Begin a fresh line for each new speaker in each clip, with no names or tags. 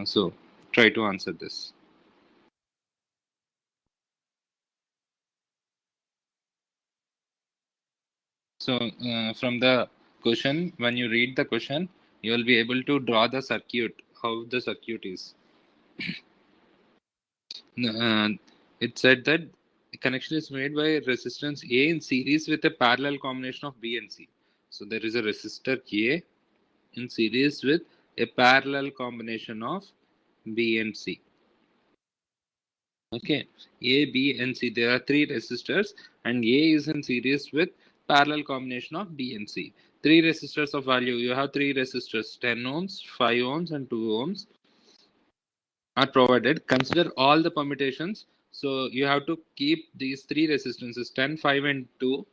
So try to answer this. So from the question, when you read the question, you will be able to draw the circuit, how the circuit is. Uh, it said that a connection is made by resistance A in series with a parallel combination of B and C. So there is a resistor A in series with a parallel combination of B and C. Okay, A, B, and C. There are three resistors, and A is in series with parallel combination of B and C. Three resistors of value. You have three resistors: 10 ohms, 5 ohms, and 2 ohms are provided. Consider all the permutations. So you have to keep these three resistances: 10, 5, and 2.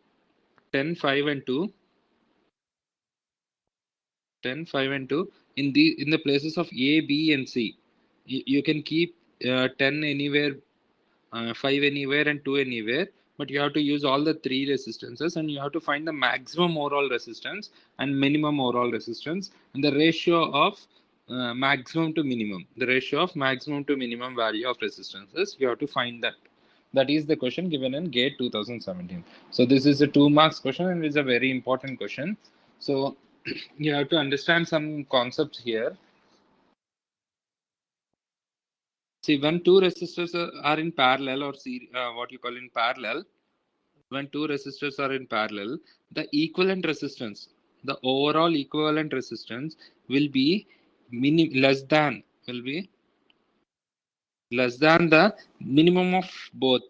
10, 5, and 2. 10, 5, and 2 in the places of A, B, and C. You can keep 10 anywhere, 5 anywhere, and 2 anywhere, but you have to use all the three resistances, and you have to find the maximum overall resistance and minimum overall resistance, and the ratio of maximum to minimum. The ratio of maximum to minimum value of resistances, you have to find that. That is the question given in GATE 2017. So this is a 2 marks question, and it's a very important question. So you have to understand some concepts here. See, when two resistors are in parallel, or what you call in parallel, when two resistors are in parallel, the equivalent resistance, the overall equivalent resistance will be will be less than the minimum of both,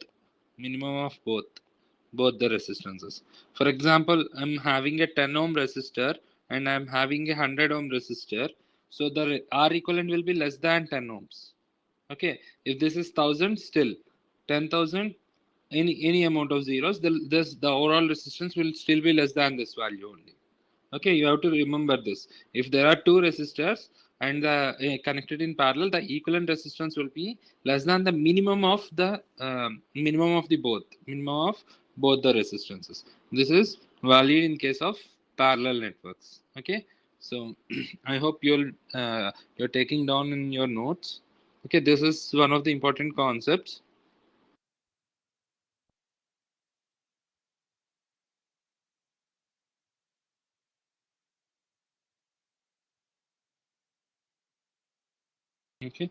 minimum of both the resistances. For example, I'm having a 10 ohm resistor and I'm having a 100 ohm resistor, so the R equivalent will be less than 10 ohms. Okay, if this is 1000, still 10,000, any amount of zeros, the overall resistance will still be less than this value only. Okay, you have to remember this. If there are two resistors and connected in parallel, the equivalent resistance will be less than the minimum of the minimum of both the resistances. This is valid in case of parallel networks. Okay, so I hope you're taking down in your notes. Okay, this is one of the important concepts. Okay.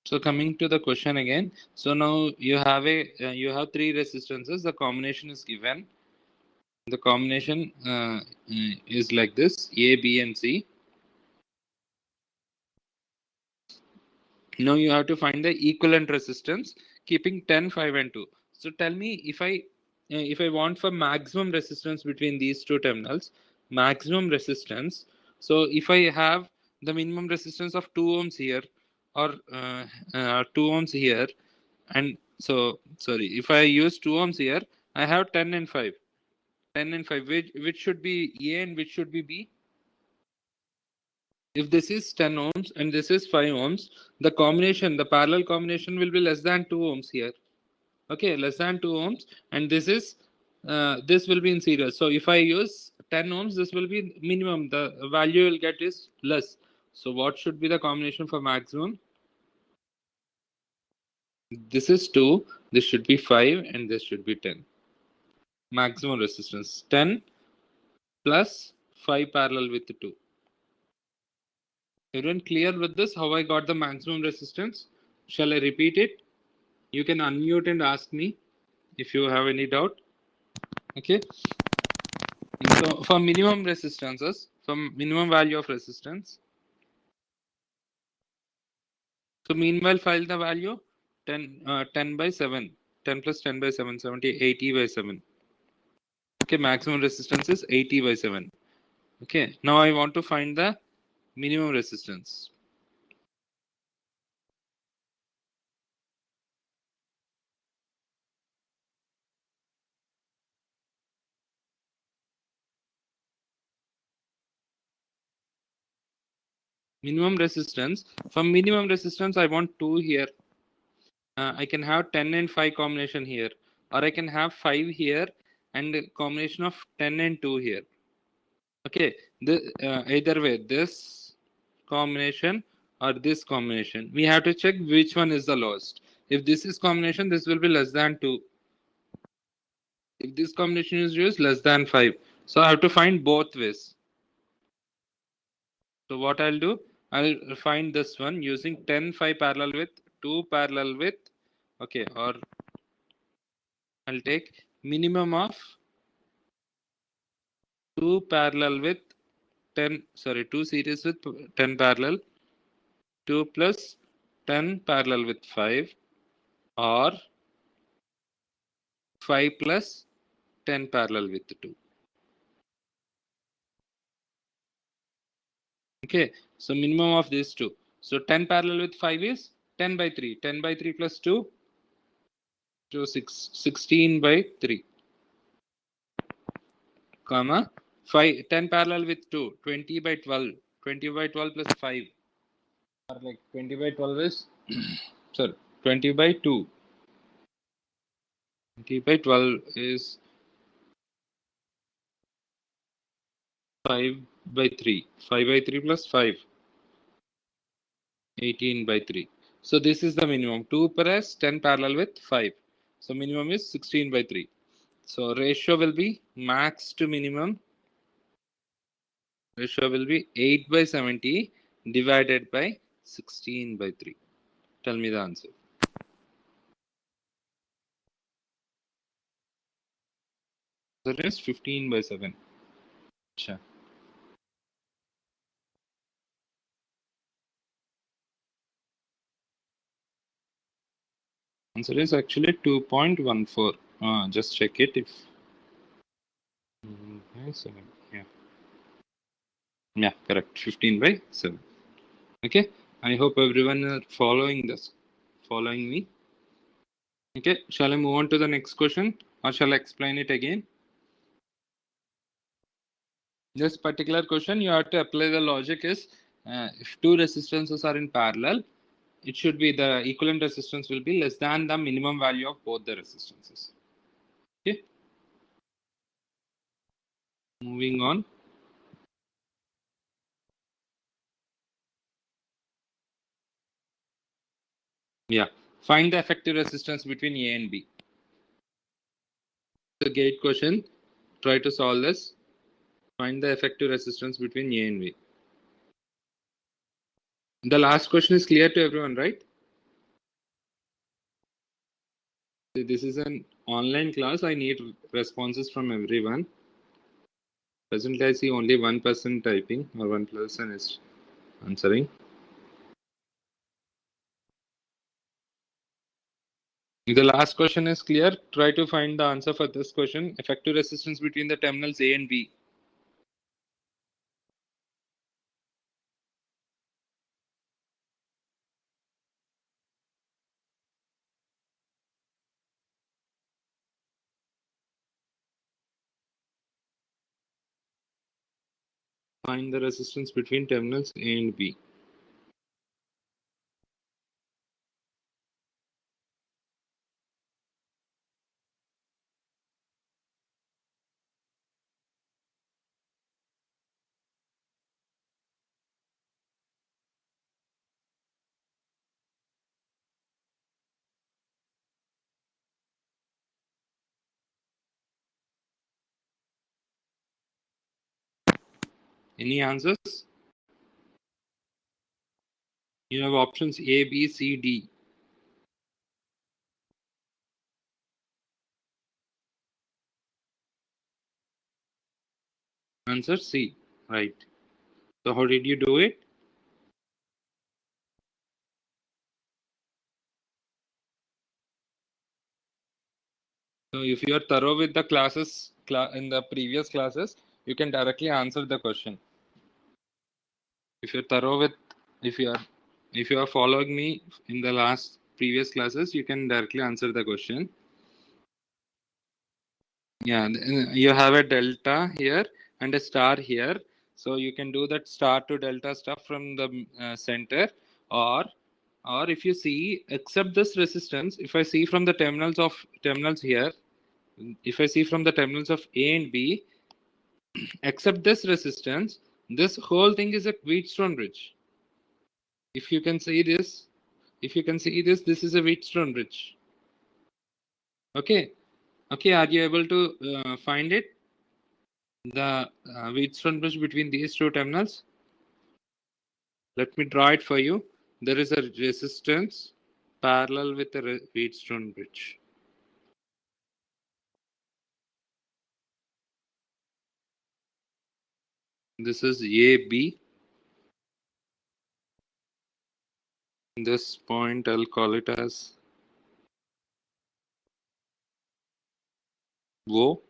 So coming to the question again. So now you have you have three resistances. The combination is given. The combination is like this: A, B, and C. Now you have to find the equivalent resistance, keeping 10, 5, and 2. So tell me, if I want for maximum resistance between these two terminals, maximum resistance. So if I have the minimum resistance of 2 ohms here, or 2 ohms here, and so sorry, if I use 2 ohms here, I have 10 and 5. 10 and 5, which should be A and which should be B? If this is 10 ohms and this is 5 ohms, the combination, the parallel combination will be less than 2 ohms here. Okay, less than 2 ohms, and this will be in series. So if I use 10 ohms, this will be minimum. The value you'll get is less. So what should be the combination for maximum? This is 2, this should be 5, and this should be 10. Maximum resistance 10 plus 5 parallel with 2. Everyone clear with this? How I got the maximum resistance? Shall I repeat it? You can unmute and ask me if you have any doubt. Okay. So for minimum resistances, from minimum value of resistance. So meanwhile, file the value 10 by 7. 10 plus 10 by 7, 70, 80 by 7. Okay, maximum resistance is 80 by 7. Okay, now I want to find the minimum resistance. Minimum resistance. From minimum resistance, I want 2 here. I can have 10 and 5 combination here. or I can have 5 here and a combination of 10 and 2 here. Okay, either way, this combination or this combination, we have to check which one is the lowest. If this is combination, this will be less than 2. If this combination is used, less than 5. So I have to find both ways. So what I'll do, I'll find this one using 10 5 parallel with 2 parallel with, okay, or I'll take minimum of 2 parallel with 10, sorry, 2 series with 10 parallel, 2 plus 10 parallel with 5, or 5 plus 10 parallel with 2. Okay, so minimum of these two. So 10 parallel with 5 is 10 by 3. 10 by 3 plus 2, so 16 by 3. Comma 5, 10 parallel with 2, 20 by 12. 20 by 12 plus 5. Or like 20 by 12 is, sorry, 20 by 2. 20 by 12 is 5 by 3. 5 by 3 plus 5. 18 by 3. So this is the minimum. 2 plus 10 parallel with 5. So minimum is 16 by 3. So ratio will be max to minimum. Ratio will be 8 by 70 divided by 16 by 3. Tell me the answer. Answer is 15 by 7. Achha. Answer is actually 2.14. Just check it if. 7. Yeah. Yeah, correct. 15 by 7. Okay. I hope everyone are following this. Following me. Okay. Shall I move on to the next question or shall I explain it again? This particular question, you have to apply the logic is if two resistances are in parallel, it should be the equivalent resistance will be less than the minimum value of both the resistances. Okay. Moving on. Yeah. Find the effective resistance between A and B. The gate question. Try to solve this. Find the effective resistance between A and B. The last question is clear to everyone, right? This is an online class. I need responses from everyone. Presently, I see only one person typing or one person is answering. If the last question is clear, try to find the answer for this question. Effective resistance between the terminals A and B. Find the resistance between terminals A and B. Any answers? You have options A, B, C, D. Answer C. Right. So how did you do it? So if you are thorough with the classes in the previous classes, you can directly answer the question. If you're thorough with, if you are following me in the last previous classes, you can directly answer the question. Yeah, you have a delta here and a star here. So you can do that star to delta stuff from the center, or if you see, except this resistance, if I see from the terminals here, if I see from the terminals of A and B, except this resistance, this whole thing is a Wheatstone bridge. If you can see this, this is a Wheatstone bridge. Okay. Okay, are you able to find it? The Wheatstone bridge between these two terminals? Let me draw it for you. There is a resistance parallel with the Wheatstone bridge. This is AB. This point I'll call it as O.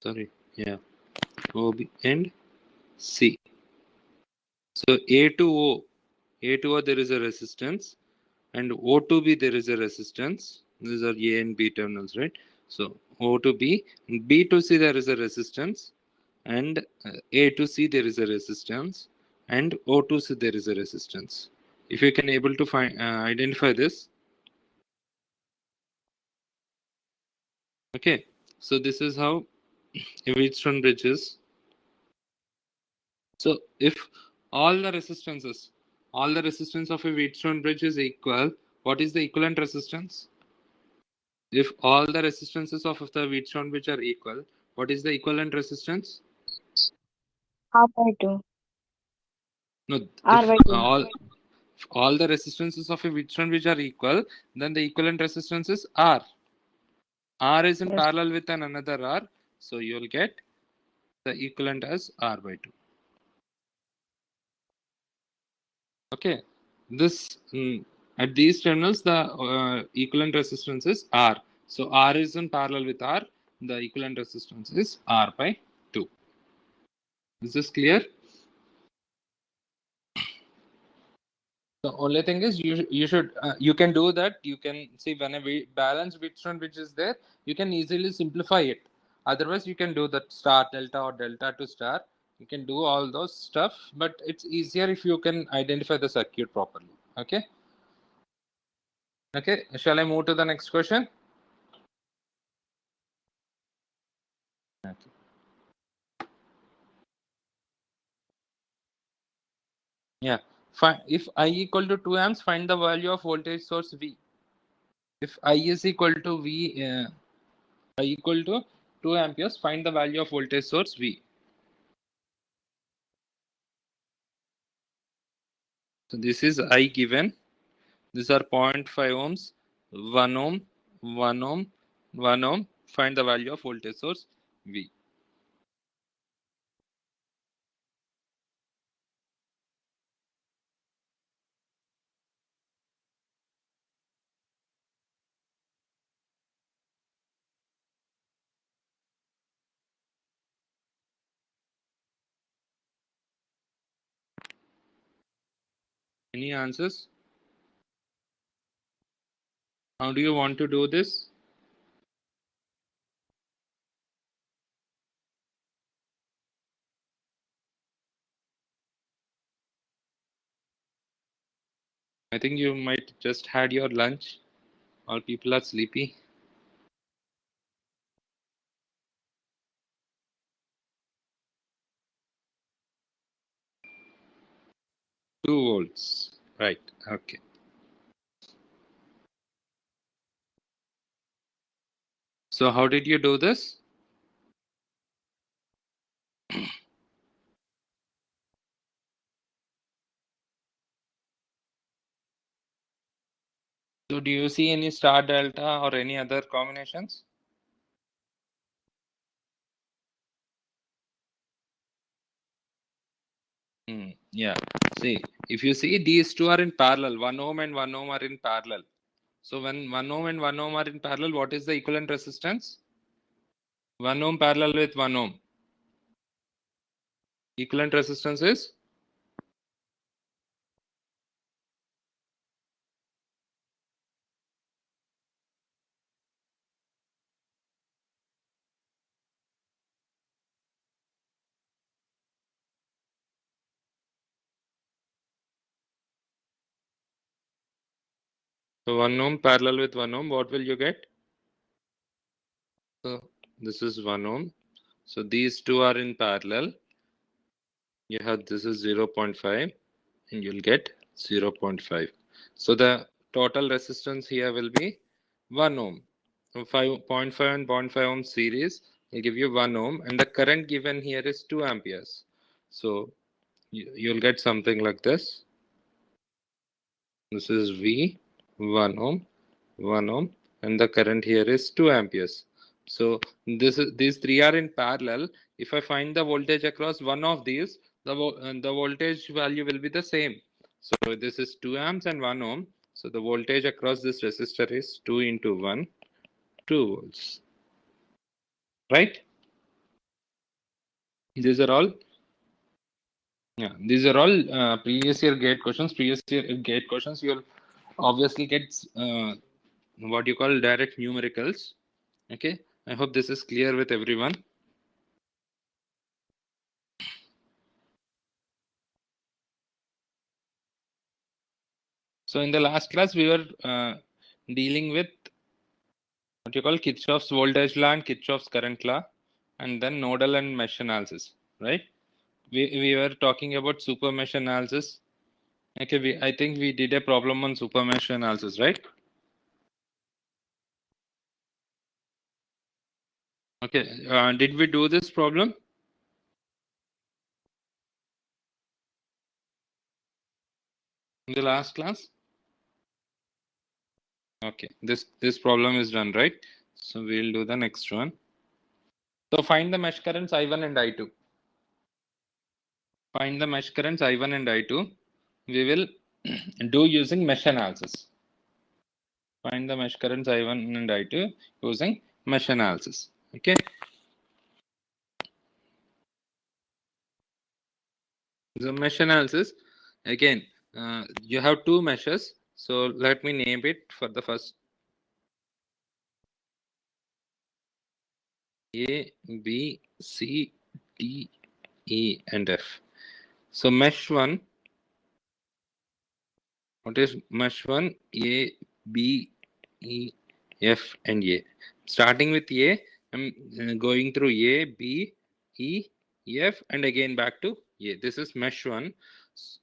Sorry, yeah, OB and C. So A to O, there is a resistance, and O to B there is a resistance. These are A and B terminals, right? So O to B, B to C there is a resistance, and A to C there is a resistance, and O to C there is a resistance. If you can able to find identify this, okay. So this is how a Wheatstone bridge is. So if all the resistance of a Wheatstone bridge is equal, what is the equivalent resistance? If all the resistances of the Wheatstone bridge are equal, what is the equivalent resistance?
R by 2.
No,
R
if
by 2.
all the resistances of a Wheatstone bridge are equal, then the equivalent resistance is R. R is in
Yes.
parallel with another R, so you'll get the equivalent as R by 2. Okay, this at these terminals the equivalent resistance is R. So R is in parallel with R. The equivalent resistance is R by 2. Is this clear? The only thing is you can do that. You can see when a balanced Wheatstone bridge is there, you can easily simplify it. Otherwise, you can do that star delta or delta to star. You can do all those stuff, but it's easier if you can identify the circuit properly. Okay. Okay. Shall I move to the next question? Okay. Yeah. If I equal to 2 amps, find the value of voltage source V. If I is equal to V, I equal to 2 amperes, find the value of voltage source V. So this is I given. These are 0.5 ohms, 1 ohm, 1 ohm, 1 ohm. Find the value of voltage source V. Any answers? How do you want to do this? I think you might just had your lunch. All people are sleepy. 2 volts. Right. Okay. So how did you do this? So do you see any star delta or any other combinations? Yeah. See, if you see these two are in parallel, 1 ohm and 1 ohm are in parallel. So when 1 ohm and 1 ohm are in parallel, what is the equivalent resistance? 1 ohm parallel with 1 ohm. Equivalent resistance is? So 1 ohm parallel with 1 ohm, what will you get? So this is 1 ohm. So these two are in parallel. You have this is 0.5 and you'll get 0.5. So the total resistance here will be 1 ohm. So 5.5 and 0.5 ohm series will give you 1 ohm, and the current given here is 2 amperes. So you'll get something like this. This is V, 1 ohm, 1 ohm, and the current here is 2 amperes. So these three are in parallel. If I find the voltage across one of these, the voltage value will be the same. So this is 2 amps and 1 ohm. So the voltage across this resistor is 2 into 1, 2 volts. Right? These are all previous year gate questions. Previous year gate questions, you'll obviously get what you call direct numericals. Okay, I hope this is clear with everyone. So in the last class, we were dealing with what you call Kirchhoff's voltage law and Kirchhoff's current law, and then nodal and mesh analysis, right? We were talking about super mesh analysis. Okay, I think we did a problem on super mesh analysis, right? Okay, did we do this problem in the last class? Okay, this problem is done, right? So we'll do the next one. So find the mesh currents I1 and I2. Find the mesh currents I1 and I2. We will do using mesh analysis. Find the mesh currents I1 and I2 using mesh analysis. Okay. The mesh analysis, again, you have two meshes. So let me name it for the first. A, B, C, D, E, and F. So mesh 1, what is mesh 1? A, B, E, F, and A. Starting with A, I'm going through A, B, E, F, and again back to A. This is mesh 1.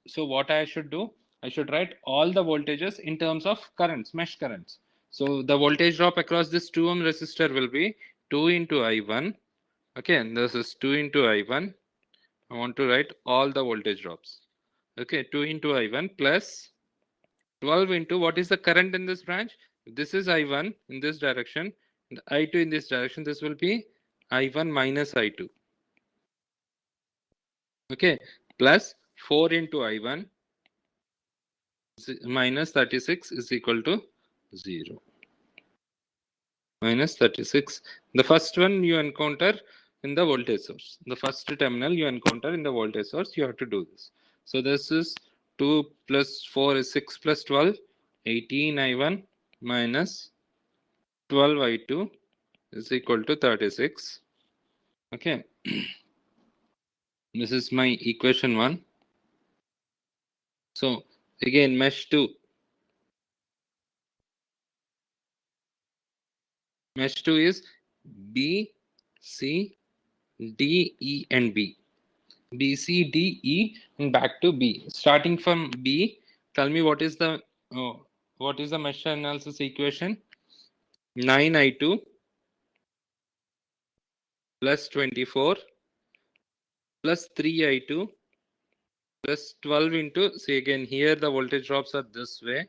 So what I should do? I should write all the voltages in terms of currents, mesh currents. So the voltage drop across this 2 ohm resistor will be 2 into I1. Okay, and this is 2 into I1. I want to write all the voltage drops. Okay, 2 into I1 plus 12 into what is the current in this branch? If this is I1 in this direction and I2 in this direction, this will be I1 minus I2. Okay, plus 4 into I1 minus 36 is equal to 0. Minus 36. The first one you encounter in the voltage source. The first terminal you encounter in the voltage source, you have to do this. So this is 2 plus 4 is 6 plus 12, 18 I1 minus 12 I2 is equal to 36. Okay. This is my equation 1. So again, mesh 2. Mesh 2 is B, C, D, E, and B. B, C, D, E, and back to B. Starting from B, tell me what is the mesh analysis equation? 9I2 plus 24 plus 3I2 plus 12 into, see again here the voltage drops are this way.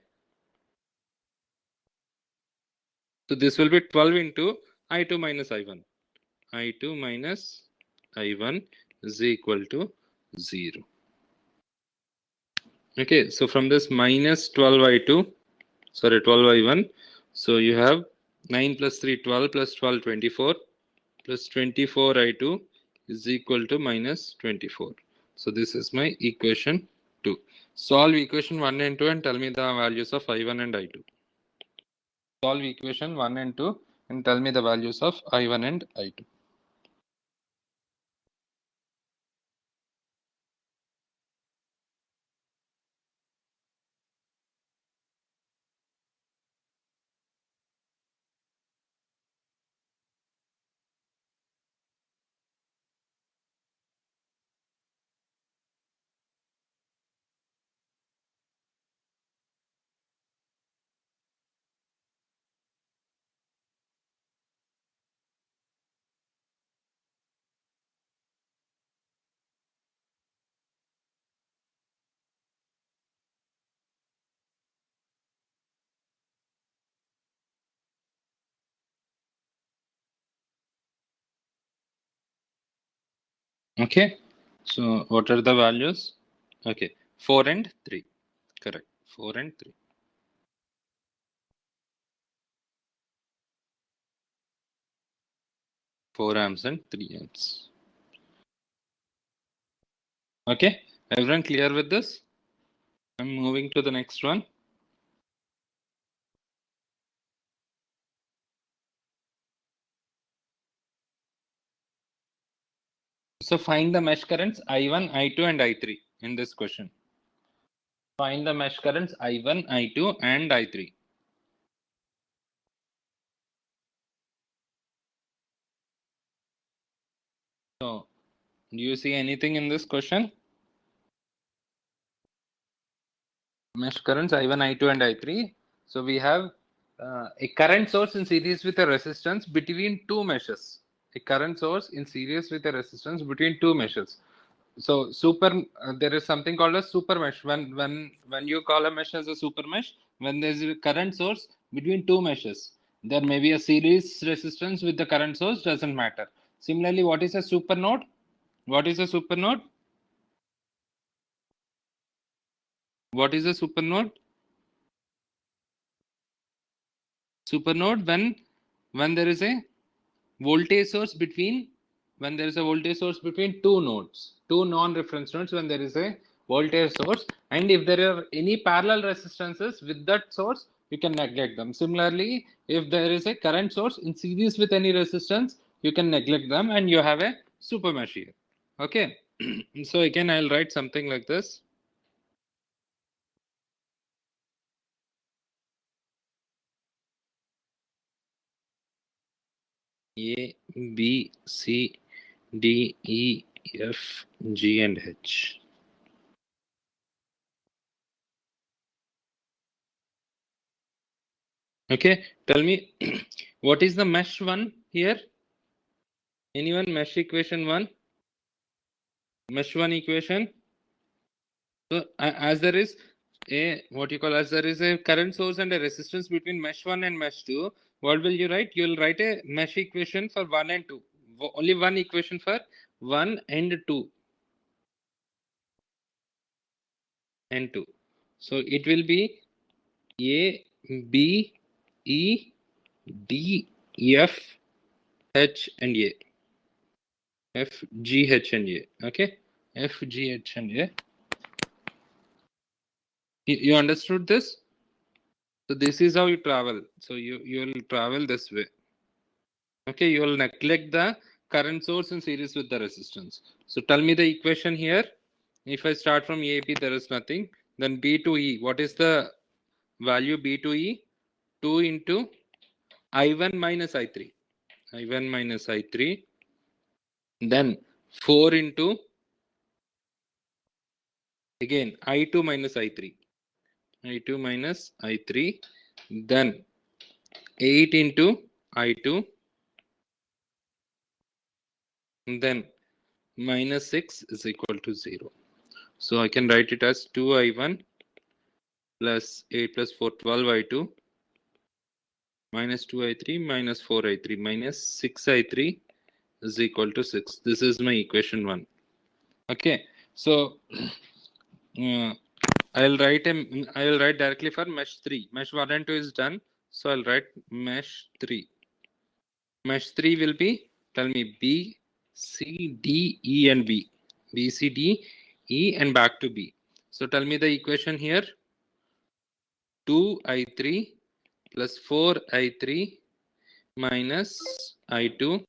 So this will be 12 into I2 minus I1. I2 minus I1 is equal to 0. Okay, so from this minus 12I2, sorry 12I1, so you have 9 plus 3 12 plus 12 24 plus 24I2 is equal to minus 24. So this is my equation 2. Solve equation 1 and 2 and tell me the values of I1 and I2. Solve equation 1 and 2 and tell me the values of I1 and I2. Okay, so what are the values? Okay, 4 and 3. Correct. 4 and 3. 4 amps and 3 amps. Okay, everyone clear with this? I'm moving to the next one. So find the mesh currents I1, I2 and I3 in this question. Find the mesh currents I1, I2 and I3. So do you see anything in this question? Mesh currents I1, I2 and I3. So we have a current source in series with a resistance between two meshes. A current source in series with a resistance between two meshes. So there is something called a super mesh. When you call a mesh as a super mesh, when there is a current source between two meshes, there may be a series resistance with the current source, doesn't matter. Similarly, what is a super node? What is a super node? What is a super node? Super node when there is a voltage source between two nodes, two non-reference nodes, when there is a voltage source, and if there are any parallel resistances with that source, you can neglect them. Similarly, if there is a current source in series with any resistance, you can neglect them and you have a super mesh here. Okay. So again, I'll write something like this. A, B, C, D, E, F, G and H. Okay, tell me what is the mesh one here? Anyone? Mesh equation one? Mesh one equation. So as there is a as there is a current source and a resistance between mesh one and mesh two, what will you write? You will write a mesh equation for one and two. Only one equation for one and two. And two. So it will be A, B, E, D, F, H and A. F, G, H and A. Okay. F, G, H and A. You understood this? So this is how you travel. So you will travel this way. Okay, you will neglect the current source in series with the resistance. So tell me the equation here. If I start from A, B, there is nothing. Then B to E. What is the value B to E? 2 into I1 minus I3. I1 minus I3. Then 4 into again I2 minus I3. I2 minus I3. Then 8 into I2. Then minus 6 is equal to 0. So I can write it as 2I1 plus 8 plus 4, 12I2 minus 2I3 minus 4I3 minus 6I3 is equal to 6. This is my equation 1. Okay, so I'll write directly for mesh 3. Mesh 1 and 2 is done. So I'll write mesh 3. Mesh 3 will be, tell me, B, C, D, E and B. B, C, D, E and back to B. So tell me the equation here. 2I3 plus 4I3 minus I2.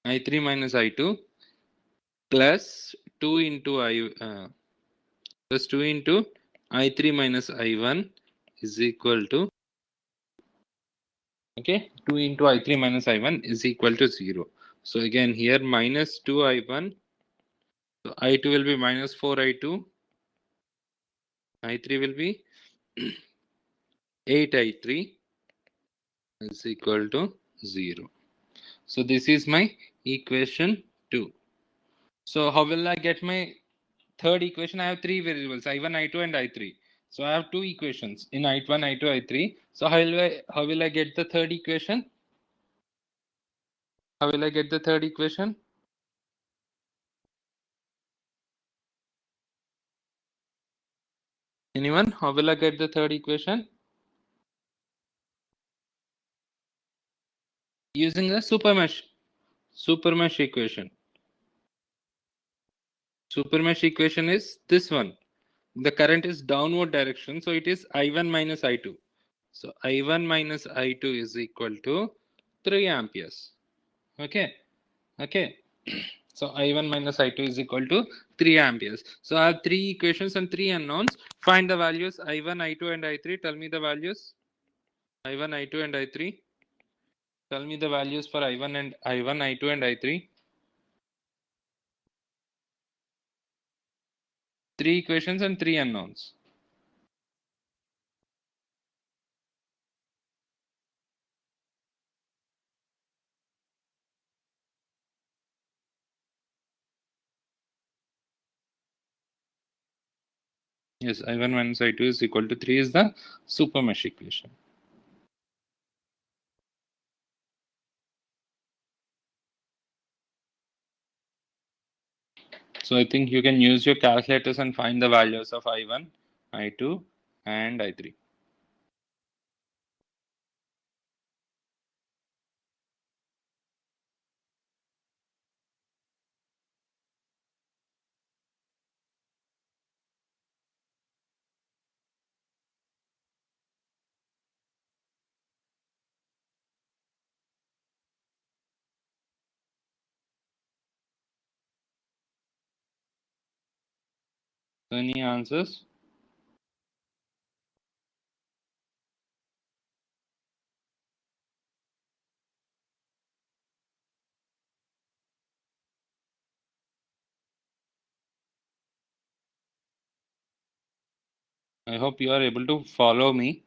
I3 minus I2 plus 2 into plus 2 into I3 minus I1 is equal to, okay, 2 into I3 minus I1 is equal to 0. So again here minus 2I1. So I2 will be minus 4I2. I3 will be 8I3 is equal to 0. So this is my equation 2. So how will I get my third equation? I have three variables, I1, I2 and I3. So I have two equations in I1, I2, I3. So how will I get the third equation? How will I get the third equation? Anyone? How will I get the third equation? Using a supermesh equation. Supermesh equation is this one. The current is downward direction, so it is I1 minus I2. So I1 minus I2 is equal to 3 amperes. Okay. So I1 minus I2 is equal to 3 amperes. So I have 3 equations and 3 unknowns. Find the values I1, I2 and I3. Tell me the values. I1, I2 and I3. Tell me the values for I1, I2 and I3. 3 equations and 3 unknowns. Yes, I1 minus I2 is equal to 3 is the supermesh equation. So I think you can use your calculators and find the values of I1, I2 and I3. So any answers? I hope you are able to follow me.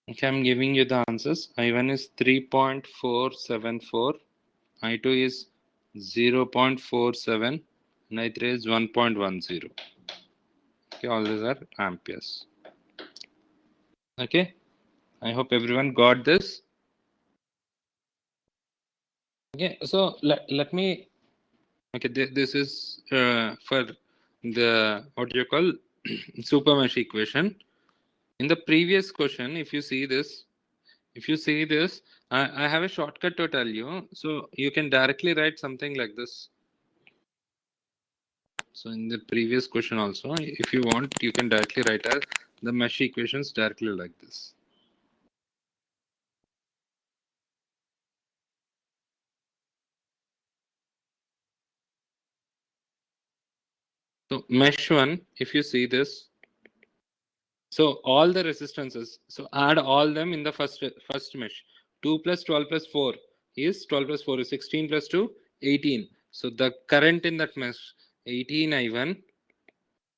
Okay, I'm giving you the answers. I1 is 3.474, I2 is 0.47, and I3 is 1.10. Okay, all these are amperes. Okay, I hope everyone got this. Okay, so let me. Okay, this is for the what you call supermesh equation. In the previous question, if you see this, I have a shortcut to tell you. So you can directly write something like this. So in the previous question also, if you want, you can directly write the mesh equations directly like this. So mesh 1, if you see this, so all the resistances, so add all them in the first mesh. 2 plus 12 plus 4 is 12 plus 4 is 16 plus 2, 18. So the current in that mesh, 18 I1.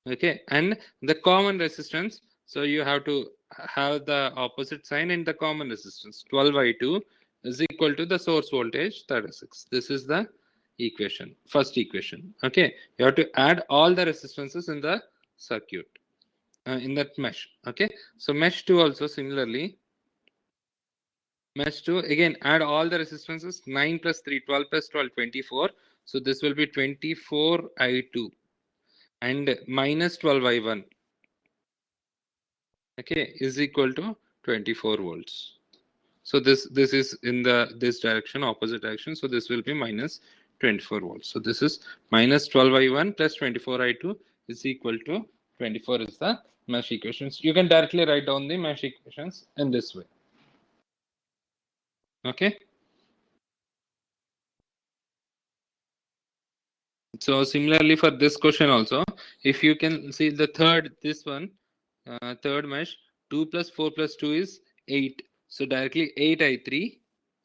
Okay, and the common resistance, so you have to have the opposite sign in the common resistance. 12I2 is equal to the source voltage 36. This is the equation, first equation. Okay, you have to add all the resistances in the circuit, in that mesh. Okay, so mesh 2 also similarly. Mesh 2, again add all the resistances. 9 plus 3, 12 plus 12, 24. So this will be 24I2 and minus 12I1. Okay, is equal to 24 volts. So this is in this direction, opposite direction. So this will be minus 24 volts. So this is minus 12I1 plus 24I2 is equal to 24 is the mesh equations. You can directly write down the mesh equations in this way. Okay. So similarly for this question also, if you can see the third, this one, third mesh, 2 plus 4 plus 2 is 8. So directly 8I3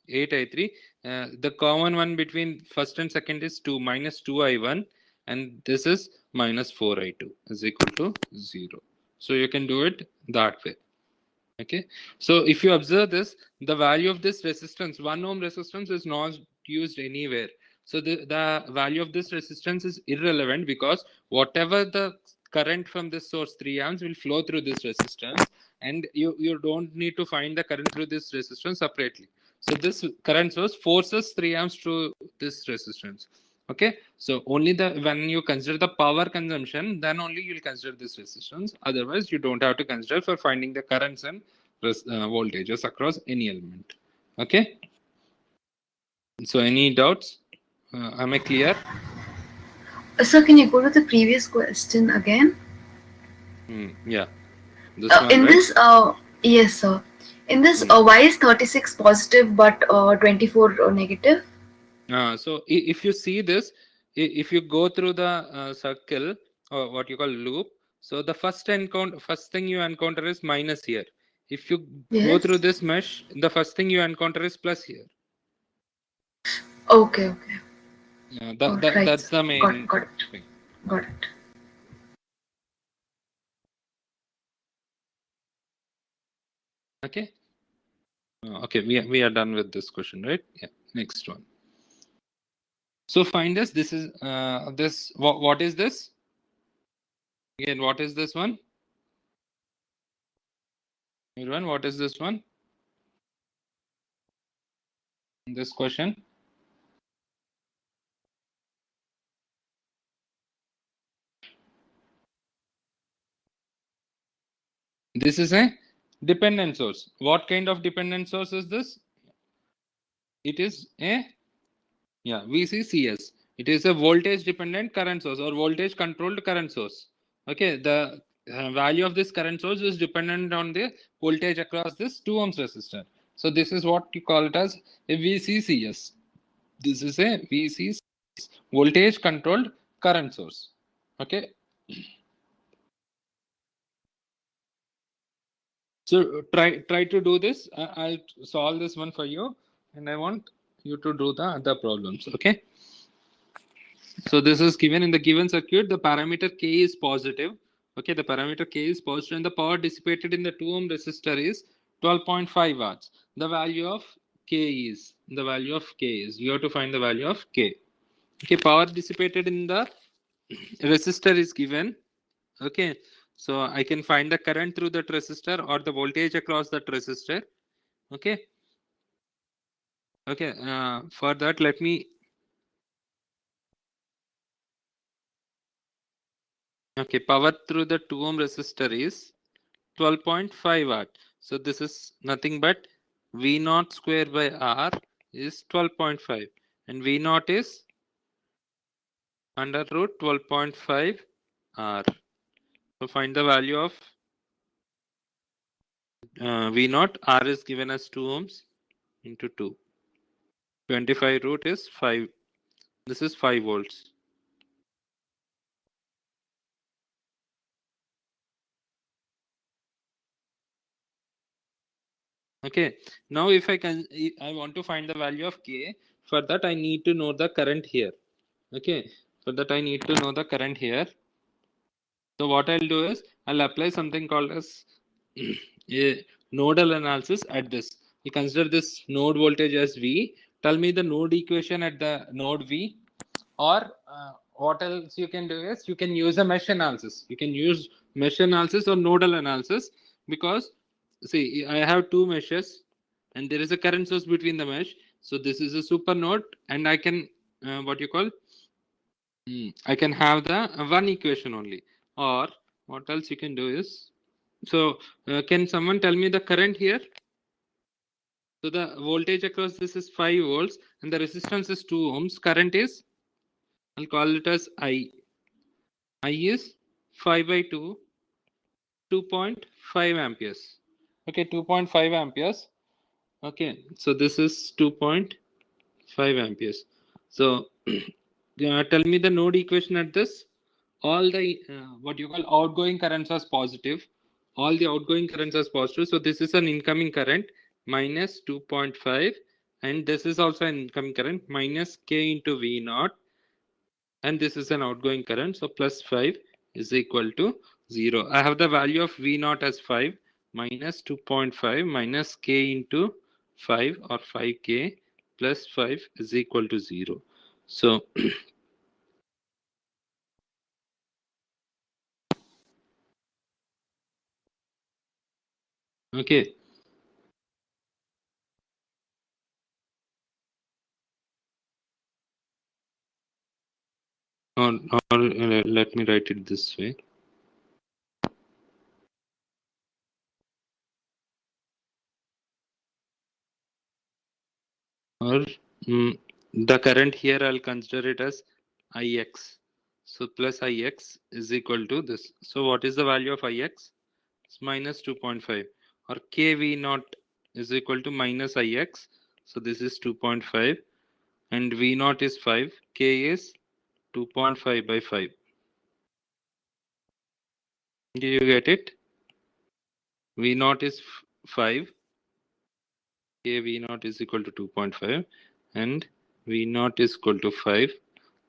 8I3. The common one between first and second is 2 minus 2I1, and this is minus 4I2 is equal to 0. So you can do it that way. Okay, so if you observe this, the value of this resistance, 1 ohm resistance, is not used anywhere. So the value of this resistance is irrelevant, because whatever the current from this source 3 amps will flow through this resistance, and you don't need to find the current through this resistance separately. So this current source forces 3 amps to this resistance. Okay, so only when you consider the power consumption, then only you'll consider this resistance. Otherwise, you don't have to consider for finding the currents and voltages across any element. Okay, so any doubts? Am I clear?
Sir, can you go to the previous question again?
Yeah, this one,
In
right?
this, yes, sir. In this,
Hmm.
why is 36 positive but 24 negative?
So if you see this, if you go through the circle, or what you call loop, so the first thing you encounter is minus here. If you go through
Yes.
this mesh, the first thing you encounter is plus here.
Okay, okay. All right,
That's
sir.
the main
Got it.
thing.
Got it.
Okay. Okay, we are done with this question, right? Yeah. Next one. So find this. This is this. What is this? Again, what is this one? Everyone, what is this one? This question. This is a dependent source. What kind of dependent source is this? It is a VCCS. It is a voltage dependent current source, or voltage controlled current source. Okay, the value of this current source is dependent on the voltage across this 2 ohms resistor. So this is what you call it as a VCCS. This is a VCCS, voltage controlled current source. Okay. So try to do this. I'll solve this one for you, and I want you to do the other problems. Okay. So this is given in the given circuit. The parameter K is positive. Okay, the parameter K is positive, and the power dissipated in the 2 ohm resistor is 12.5 watts. The value of K is you have to find the value of K. Okay, power dissipated in the resistor is given. Okay, so I can find the current through that resistor or the voltage across that resistor. Okay. Okay, for that, let me. Okay, power through the 2 ohm resistor is 12.5 watt. So this is nothing but V naught square by R is 12.5, and V naught is under root 12.5 R. So find the value of V naught. R is given as 2 ohms into 2. 25 root is 5. This is 5 volts. Okay, now if I want to find the value of K. For that I need to know the current here. Okay, for that I need to know the current here. So what I'll do is I'll apply something called as a nodal analysis at this. You consider this node voltage as V. Tell me the node equation at the node V. Or what else you can do is you can use a mesh analysis. You can use mesh analysis or nodal analysis, because see, I have two meshes and there is a current source between the mesh. So this is a super node, and I can what you call I can have the one equation only. Or what else you can do is, so can someone tell me the current here? So the voltage across this is 5 volts and the resistance is 2 ohms. Current is, I'll call it as I. I is 5 by 2, 2.5 amperes. Okay, 2.5 amperes. Okay, so this is 2.5 amperes. So tell me the node equation at this. All the what you call outgoing currents are positive. All the outgoing currents are positive. So this is an incoming current minus 2.5, and this is also an incoming current minus K into V naught, and this is an outgoing current, so plus 5 is equal to 0. I have the value of V naught as 5 minus 2.5 minus K into 5 or 5K plus 5 is equal to 0. So okay, or let me write it this way. Or the current here I'll consider it as Ix. So plus Ix is equal to this. So what is the value of Ix? It's minus 2.5. Or kV naught is equal to minus Ix. So this is 2.5. And V naught is 5. K is 2.5 by 5. Did you get it? V naught is 5. K V naught is equal to 2.5. And V naught is equal to 5.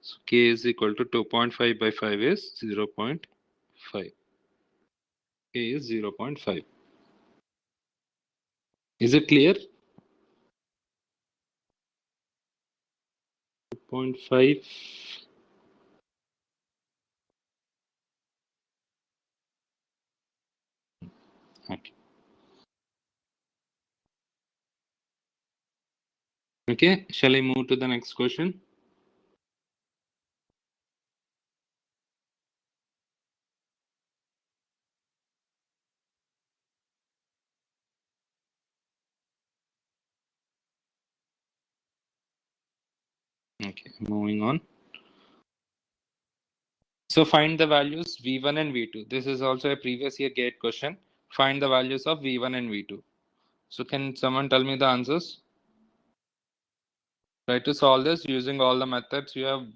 So K is equal to 2.5 by 5 is 0.5. K is 0.5. Is it clear? 2.5. Okay. Okay, shall I move to the next question? Okay, moving on. So find the values V1 and V2. This is also a previous year GATE question. Find the values of V1 and V2. So can someone tell me the answers? Try to solve this using all the methods you have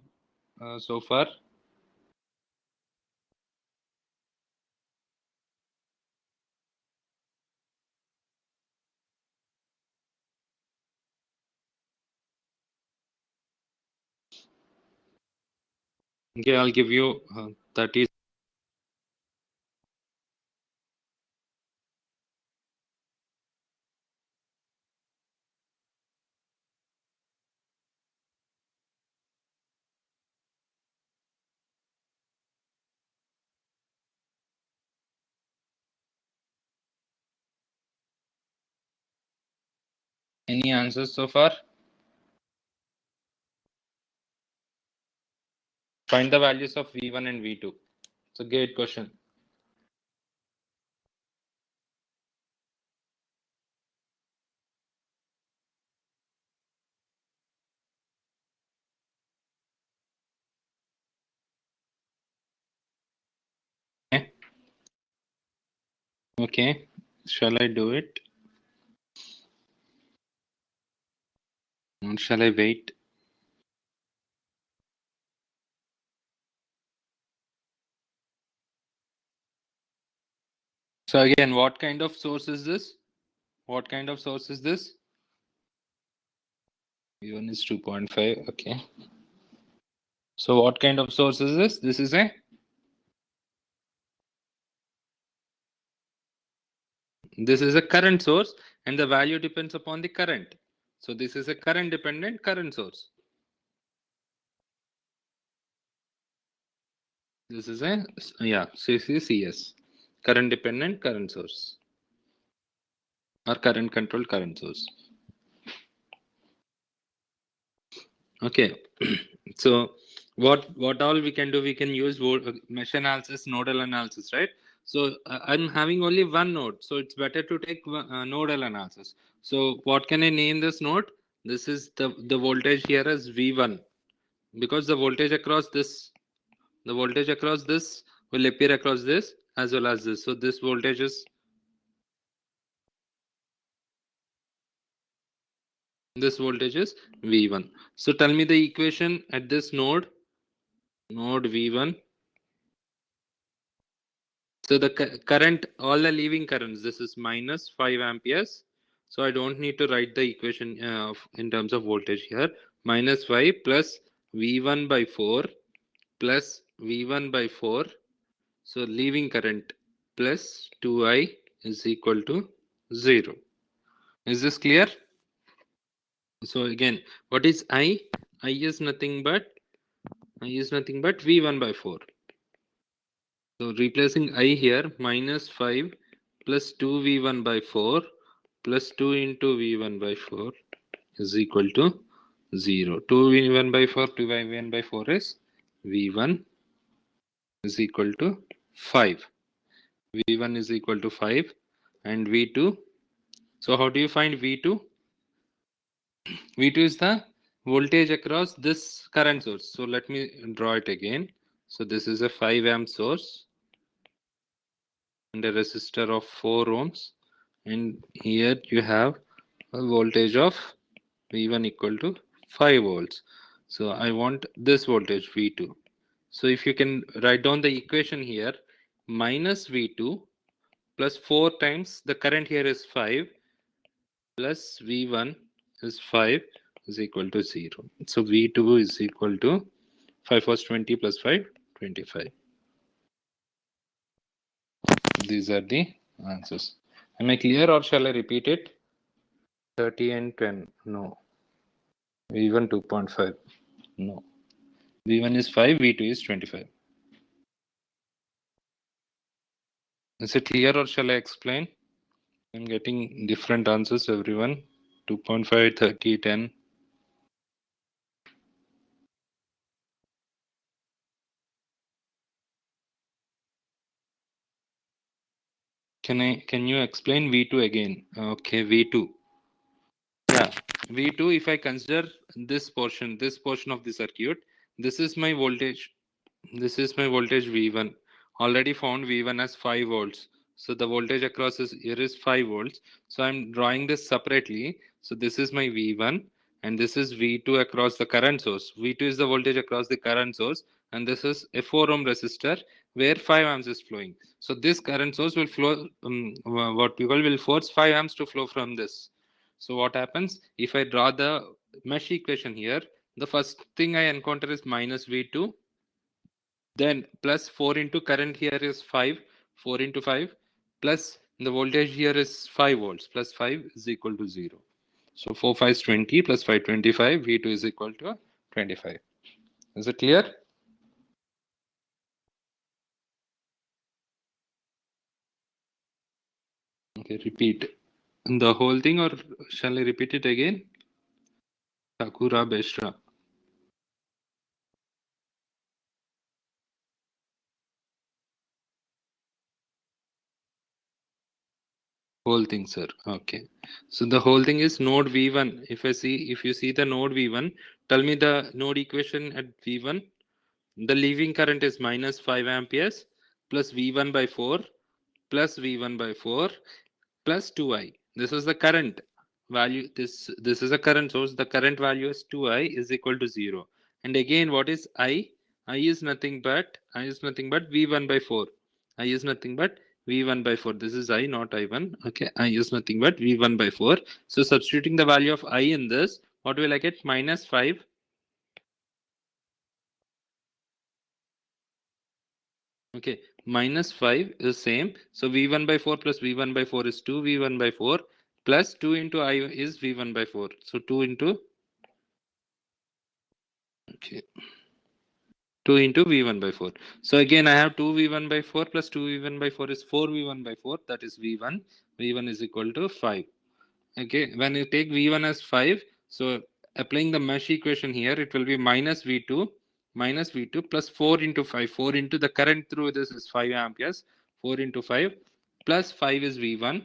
so far. Okay, I'll give you 30. Any answers so far? Find the values of V1 and V2. It's a GATE question. Okay. Okay. Shall I do it? Or shall I wait? So again, what kind of source is this? What kind of source is this? V1 is 2.5. Okay. So what kind of source is this? This is a current source, and the value depends upon the current. So this is a current dependent current source. This is a CCCS, current dependent current source, or current controlled current source. Okay. So what all we can do? We can use mesh analysis, nodal analysis, right? So I'm having only one node, so it's better to take nodal analysis. So what can I name this node? This is the voltage here as V1, because the voltage across this will appear across this as well as this. So this voltage is V1. So tell me the equation at this node V1. So the current, all the leaving currents, this is minus 5 amperes. So I don't need to write the equation in terms of voltage here. Minus 5 plus V1 by 4 plus V1 by 4. So leaving current plus 2I is equal to 0. Is this clear? So again, what is I? I is nothing but V1 by 4. So replacing I here, minus 5 plus 2V1 by 4 plus 2 into V1 by 4 is equal to 0. 2V1 by 4, 2V1 by 4 is V1 is equal to 5. V1 is equal to 5 and V2. So how do you find V2? V2 is the voltage across this current source. So let me draw it again. So this is a 5 amp source and a resistor of 4 ohms, and here you have a voltage of V1 equal to 5 volts. So I want this voltage V2. So if you can write down the equation here, minus V2 plus 4 times the current here is 5 plus V1 is 5 is equal to 0. So V2 is equal to 5 was 20 plus 5, 25. These are the answers. Am I clear or shall I repeat it? 30 and 10. No. V1 2.5. No. V1 is 5, V2 is 25. Is it clear or shall I explain? I'm getting different answers, everyone. 2.5, 30, 10. Can you explain V2 again? Okay, V2. Yeah, V2, if I consider this portion of the circuit, this is my voltage. This is my voltage V1. Already found V1 as 5 volts. So the voltage across here is 5 volts. So I'm drawing this separately. So this is my V1 and this is V2 across the current source. V2 is the voltage across the current source, and this is a 4 ohm resistor where 5 amps is flowing. So this current source will flow, what people will force 5 amps to flow from this. So what happens if I draw the mesh equation here? The first thing I encounter is minus V2. Then plus 4 into current here is 5. 4 into 5 plus the voltage here is 5 volts. Plus 5 is equal to 0. So 4 5 is 20 plus 5 25. V2 is equal to 25. Is it clear? Okay, repeat the whole thing, or shall I repeat it again? Sakura Beshra. Whole thing, sir. Okay. So the whole thing is node V1. If you see the node V1, tell me the node equation at V1. The leaving current is minus 5 amperes plus V1 by 4 plus V1 by 4 plus 2I. This is the current value. This is a current source. The current value is 2I is equal to 0. And again, what is I? I is nothing but V1 by 4. I is nothing but V1 by 4. This is I, not I1. Okay, I is nothing but V1 by 4. So substituting the value of I in this, what will I get? Minus 5. Okay, minus 5 is same. So V1 by 4 plus V1 by 4 is 2 V1 by 4 plus 2 into I is V1 by 4. So 2 into, okay, 2 into V1 by 4. So again, I have 2 V1 by 4 plus 2 V1 by 4 is 4 V1 by 4. That is V1. V1 is equal to 5. Okay, when you take V1 as 5, so applying the mesh equation here, it will be minus V2 plus 4 into 5. 4 into the current through this is 5 amperes. 4 into 5 plus 5 is V1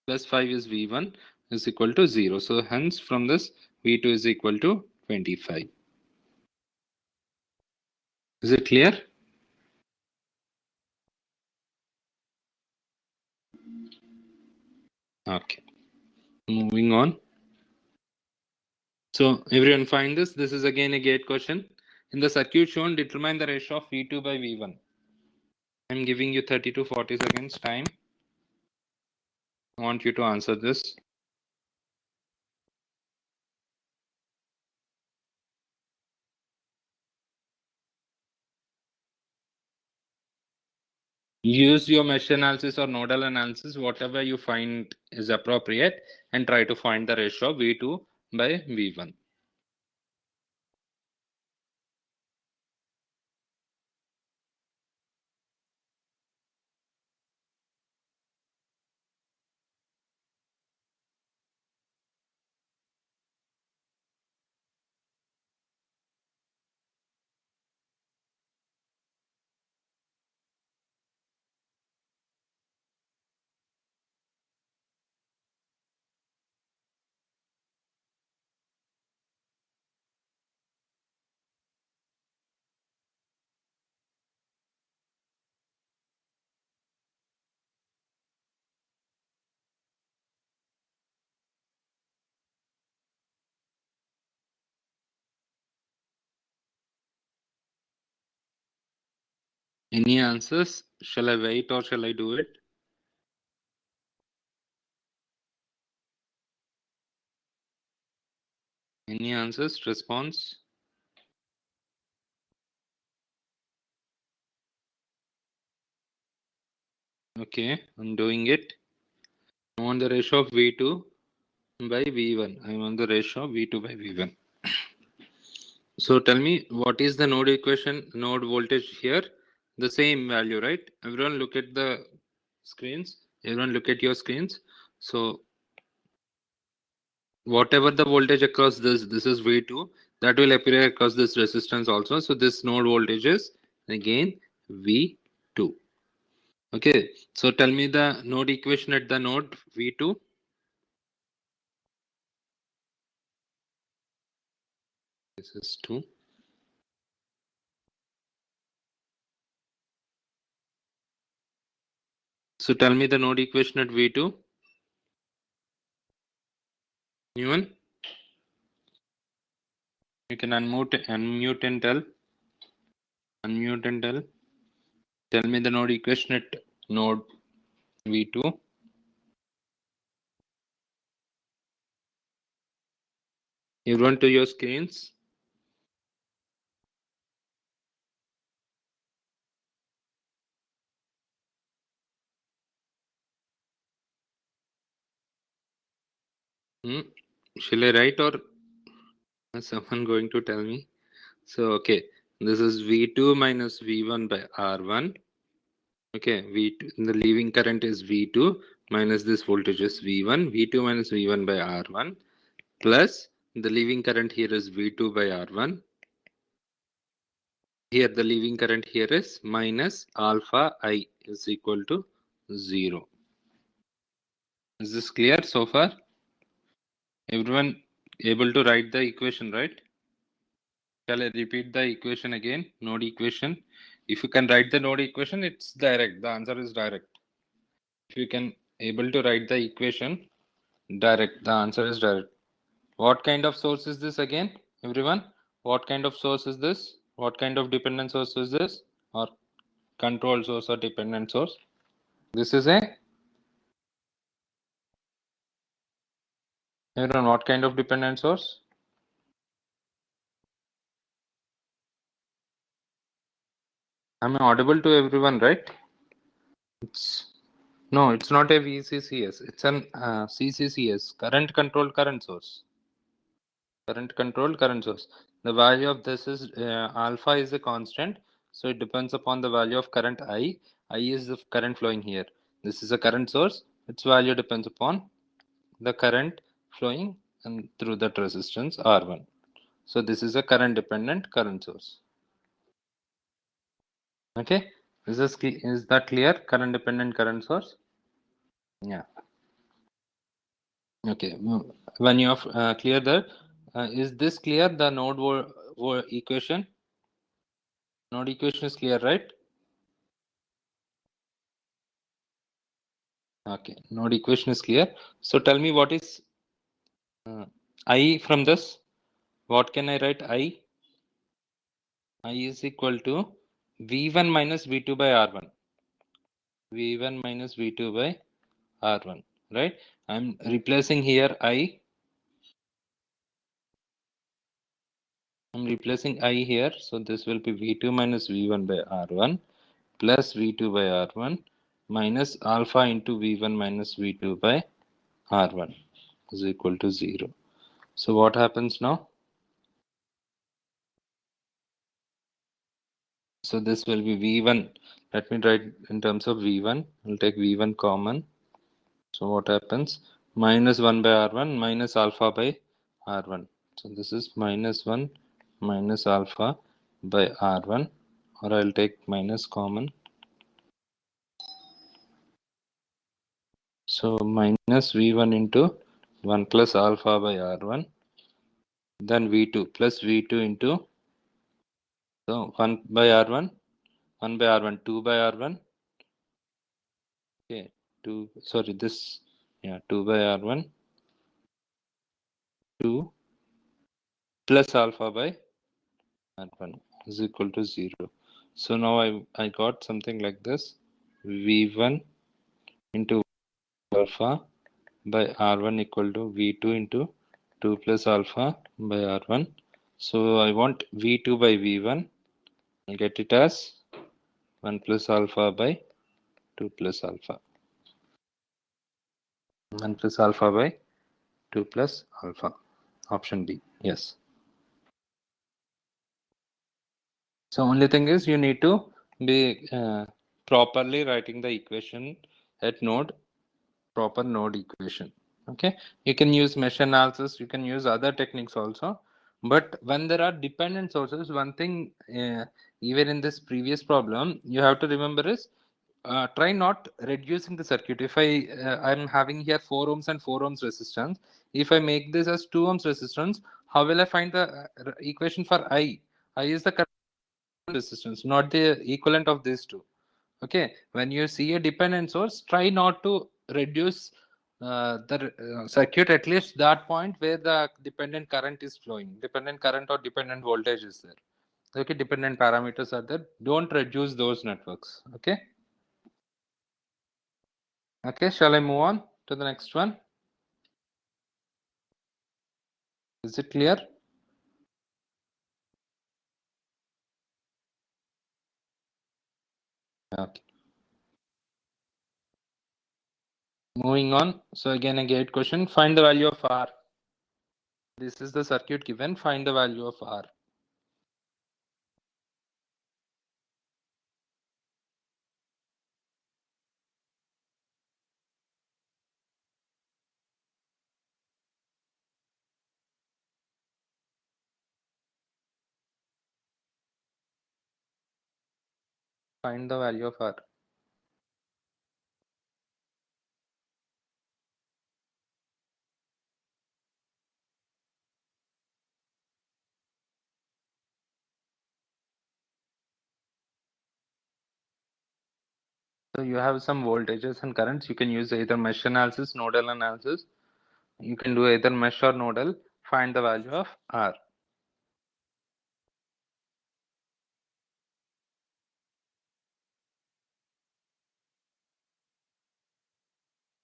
plus 5 is V1 is equal to 0. So hence from this V2 is equal to 25. Is it clear? Okay. Moving on. So everyone find this. This is again a gate question. In the circuit shown, determine the ratio of V2 by V1. I'm giving you 30 to 40 seconds time. I want you to answer this. Use your mesh analysis or nodal analysis, whatever you find is appropriate, and try to find the ratio of V2 by V1. Any answers? Shall I wait or shall I do it? Any answers? Response? Okay, I'm doing it. I want the ratio of V2 by V1. I want the ratio of V2 by V1. So tell me, what is the node equation, node voltage here? The same value, right? Everyone look at the screens. Everyone look at your screens. So whatever the voltage across this is V2, that will appear across this resistance also. So this node voltage is again V2. Okay, so tell me the node equation at the node V2. This is 2. So tell me the node equation at V2. Anyone? You can unmute and tell. Unmute and tell. Tell me the node equation at node V2. Everyone to your screens. Shall I write or is someone going to tell me? So okay, this is V2 minus V1 by R1. Okay, V2, the leaving current is V2 minus this voltage is V1. V2 minus V1 by R1 plus the leaving current here is V2 by R1. Here the leaving current here is minus alpha I is equal to 0. Is this clear so far? Everyone able to write the equation, right? Shall I repeat the equation again? Node equation. If you can write the node equation, it's direct. The answer is direct. If you can able to write the equation direct, the answer is direct. What kind of source is this again, everyone? What kind of source is this? What kind of dependent source is this? Or control source or dependent source? This is a, everyone, what kind of dependent source? Am I audible to everyone, right? No, it's not a VCCS. It's an CCCS, current controlled current source. Current controlled current source. The value of this is alpha is a constant, so it depends upon the value of current I. I is the current flowing here. This is a current source. Its value depends upon the current flowing and through that resistance R1. So this is a current dependent current source. Okay, is that clear? Current dependent current source. Yeah. Okay. When you have clear that, is this clear? The node equation. Node equation is clear, right? Okay. Node equation is clear. So tell me what is I from this? What can I write? I is equal to V1 minus V2 by R1. V1 minus V2 by R1, right? I'm replacing here I. I'm replacing I here, so this will be V2 minus V1 by R1 plus V2 by R1 minus alpha into V1 minus V2 by R1 is equal to 0. So what happens now? So this will be V1. Let me write in terms of V1. I'll take V1 common. So what happens? Minus 1 by R1 minus alpha by R1. So this is minus 1 minus alpha by R1, or I'll take minus common. So minus V1 into 1 plus alpha by R1, then V2 plus V2 into, so 1 by R1, 1 by R1, 2 by R1. Okay, 2, sorry, this, yeah, 2 by R1, 2 plus alpha by R1 is equal to 0. So now I got something like this. V1 into alpha by R1 equal to V2 into 2 plus alpha by R1. So I want V2 by V1. I'll get it as 1 plus alpha by 2 plus alpha. 1 plus alpha by 2 plus alpha. Option B. Yes. So only thing is you need to be properly writing the equation at node, proper node equation. Okay, you can use mesh analysis, you can use other techniques also, but when there are dependent sources, one thing even in this previous problem you have to remember is try not reducing the circuit. If I'm having here 4 ohms and 4 ohms resistance, if I make this as 2 ohms resistance, how will I find the equation for I is the current resistance, not the equivalent of these two. Okay, when you see a dependent source, try not to reduce the circuit at least that point where the dependent current is flowing, dependent current or dependent voltage is there. Okay, dependent parameters are there, don't reduce those networks. Okay, okay, shall I move on to the next one? Is it clear? Okay, moving on. So again a gate question, find the value of R. This is the circuit given, find the value of R. Find the value of R. So you have some voltages and currents. You can use either mesh analysis, nodal analysis. You can do either mesh or nodal. Find the value of R.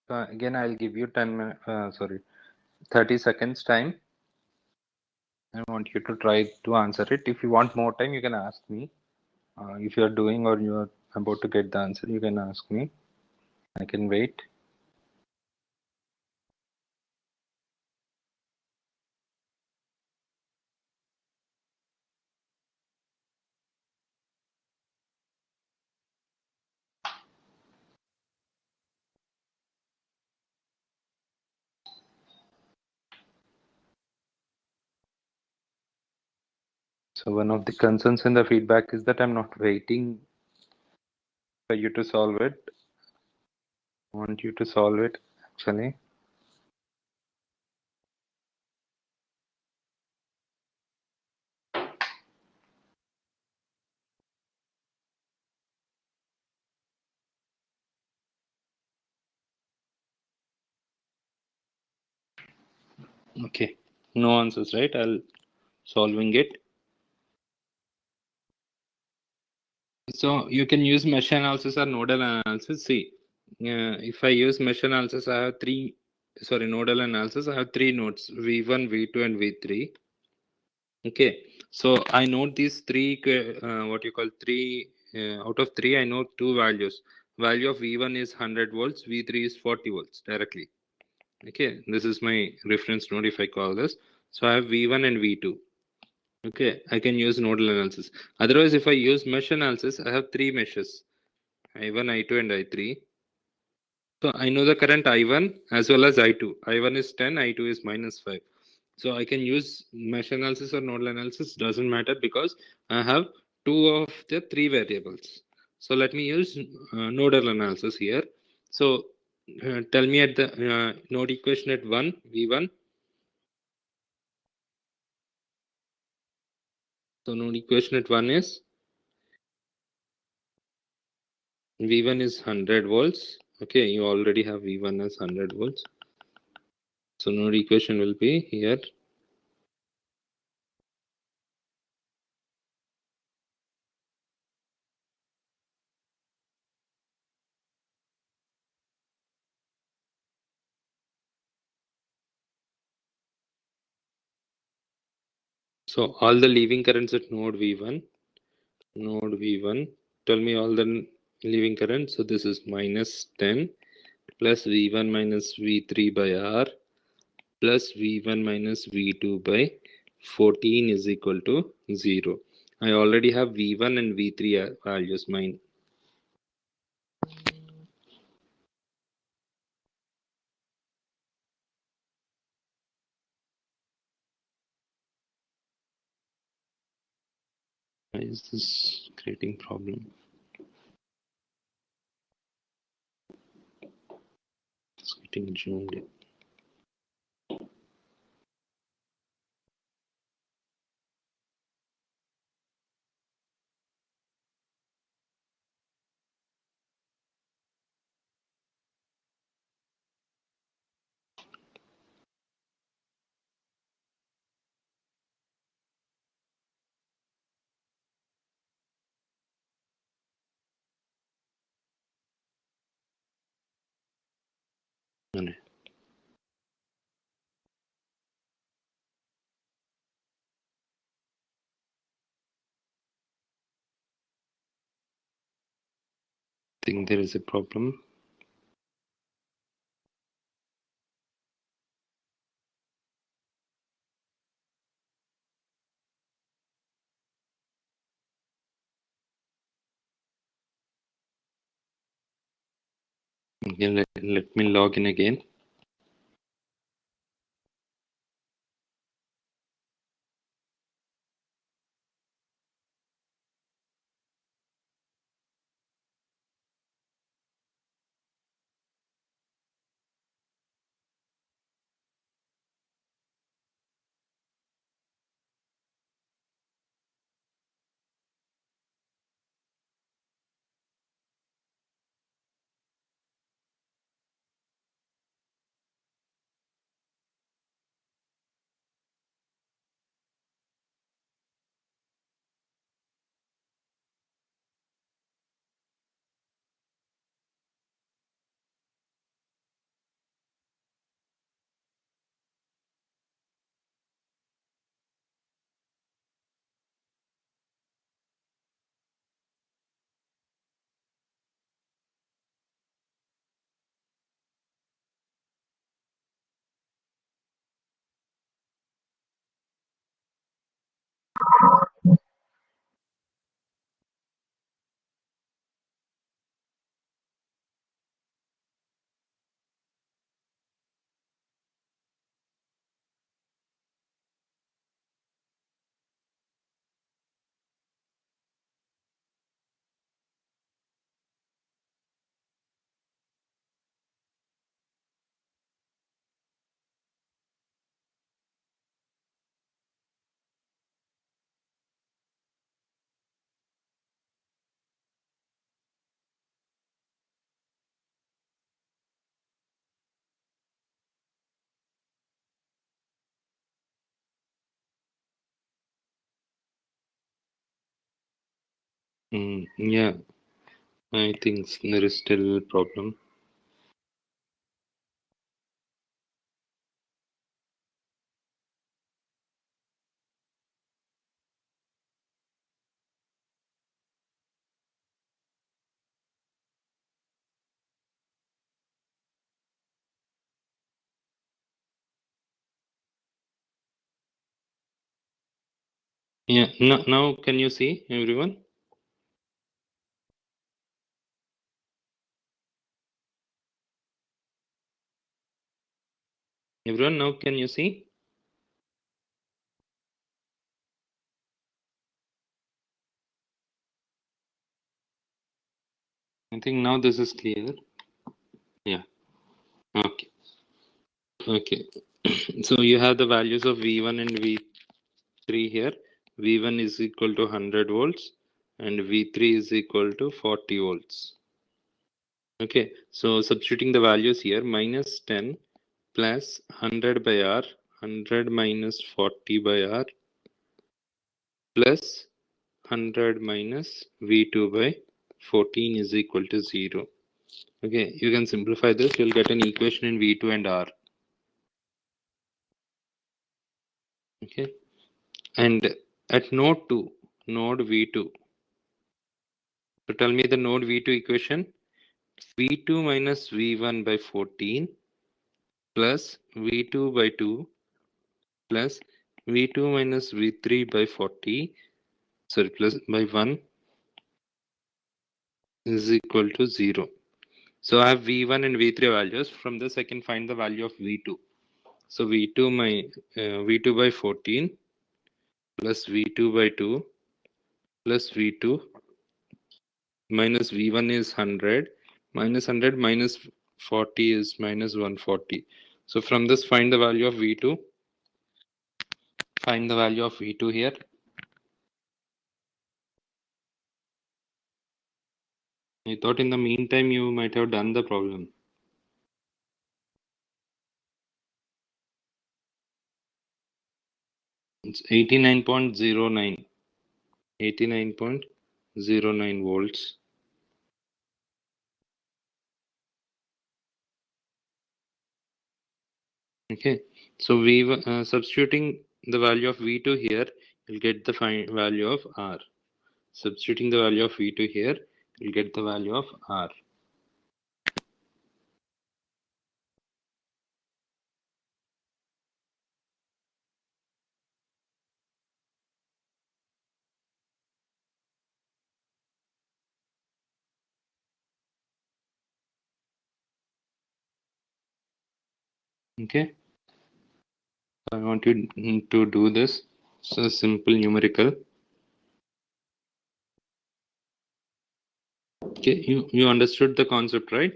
So again, I'll give you 30 seconds time. I want you to try to answer it. If you want more time, you can ask me. If you're doing or you're about to get the answer, you can ask me. I can wait. So one of the concerns in the feedback is that I'm not waiting for you to solve it. I want you to solve it actually. Okay, no answers, right? I'll solving it. So you can use mesh analysis or nodal analysis. See, if I use mesh analysis, I have nodal analysis, I have three nodes, V1, V2, and V3. Okay, so I note these three, what you call out of three, I know two values. Value of V1 is 100 volts, V3 is 40 volts directly. Okay, this is my reference node if I call this. So I have V1 and V2. Okay, I can use nodal analysis. Otherwise, if I use mesh analysis, I have three meshes, I1, I2, and I3. So I know the current I1 as well as I2. I1 is 10, I2 is -5. So I can use mesh analysis or nodal analysis, doesn't matter because I have two of the three variables. So let me use nodal analysis here. So tell me at the node equation at 1, V1. So node equation at 1 is V1 is 100 volts. Okay, you already have V1 as 100 volts. So node equation will be here. So all the leaving currents at node V1. Node V1. Tell me all the leaving current. So this is -10 plus V1 minus V3 by R plus V1 minus V2 by 14 is equal to 0. I already have V1 and V3 values mine. Why is this creating problem? It's getting zoomed in. I think there is a problem. Okay, let me log in again. Yeah, I think there is still a problem. Yeah, now can you see everyone? Everyone, now can you see? I think now this is clear. Yeah. Okay. Okay. So you have the values of V1 and V3 here. V1 is equal to 100 volts and V3 is equal to 40 volts. Okay. So substituting the values here, minus 10 plus 100 by R, 100 minus 40 by R plus 100 minus V2 by 14 is equal to 0. Okay, you can simplify this. You'll get an equation in V2 and R. Okay, and at node 2, node V2. So tell me the node V2 equation. V2 minus V1 by 14 plus V2 by 2 plus V2 minus V3 by 40, sorry, plus by 1 is equal to 0. So I have V1 and V3 values. From this I can find the value of V2. So V2 by 14 plus V2 by 2 plus V2 minus V1 is 100 minus 100 minus 40 is minus 140. So from this find the value of V2. Find the value of V2 here. I thought in the meantime you might have done the problem. It's 89.09. 89.09 volts. Okay, so substituting the value of V2 here, you'll get the value of R. Substituting the value of V2 here, you'll get the value of R. Okay, I want you to do this. So simple numerical. Okay, you understood the concept, right?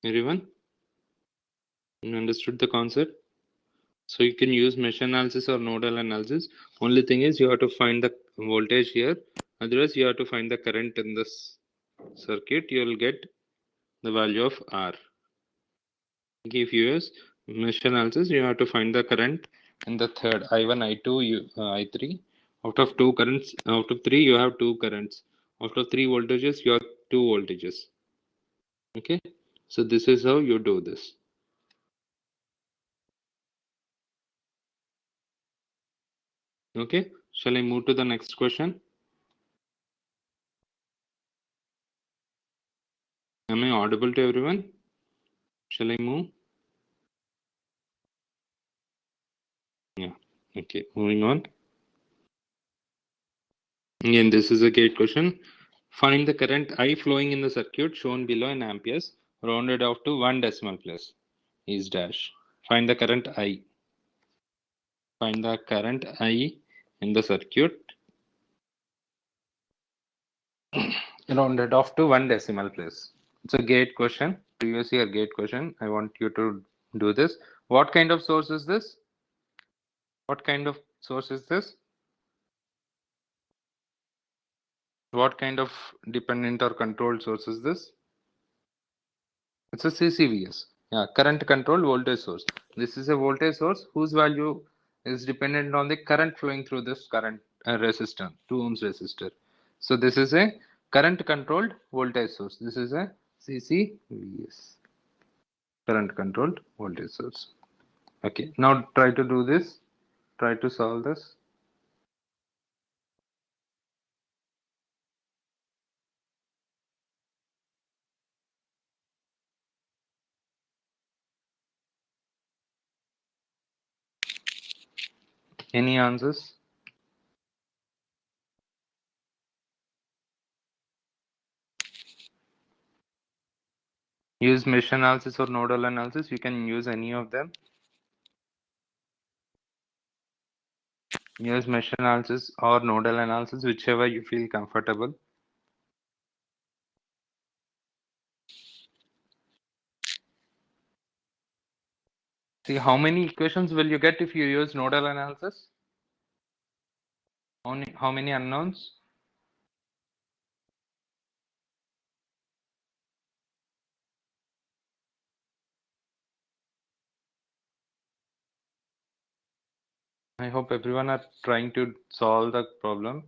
Everyone? You understood the concept? So you can use mesh analysis or nodal analysis. Only thing is you have to find the voltage here. Otherwise, you have to find the current in this circuit. You will get the value of R. Okay, if you use mesh analysis, you have to find the current in the third I1, I2, I3. Out of two currents, out of three, you have two currents. Out of three voltages, you have two voltages. Okay, so this is how you do this. Okay, shall I move to the next question? Am I audible to everyone? Shall I move? Yeah. Okay, moving on. Again, this is a gate question. Find the current I flowing in the circuit shown below in amperes, rounded off to 1 decimal place is dash. Find the current I. Find the current I in the circuit, rounded off to 1 decimal place. It's a gate question, previous year gate question. I want you to do this. What kind of source is this? What kind of source is this? What kind of dependent or controlled source is this? It's a CCVS. Yeah, current controlled voltage source. This is a voltage source whose value is dependent on the current flowing through this current resistor, 2 ohms resistor. So this is a current controlled voltage source. This is a CCVS, current controlled voltage source. Okay, now try to do this. Try to solve this. Any answers? Use mesh analysis or nodal analysis. You can use any of them. Use mesh analysis or nodal analysis, whichever you feel comfortable. See, how many equations will you get if you use nodal analysis? How many unknowns? I hope everyone are trying to solve the problem.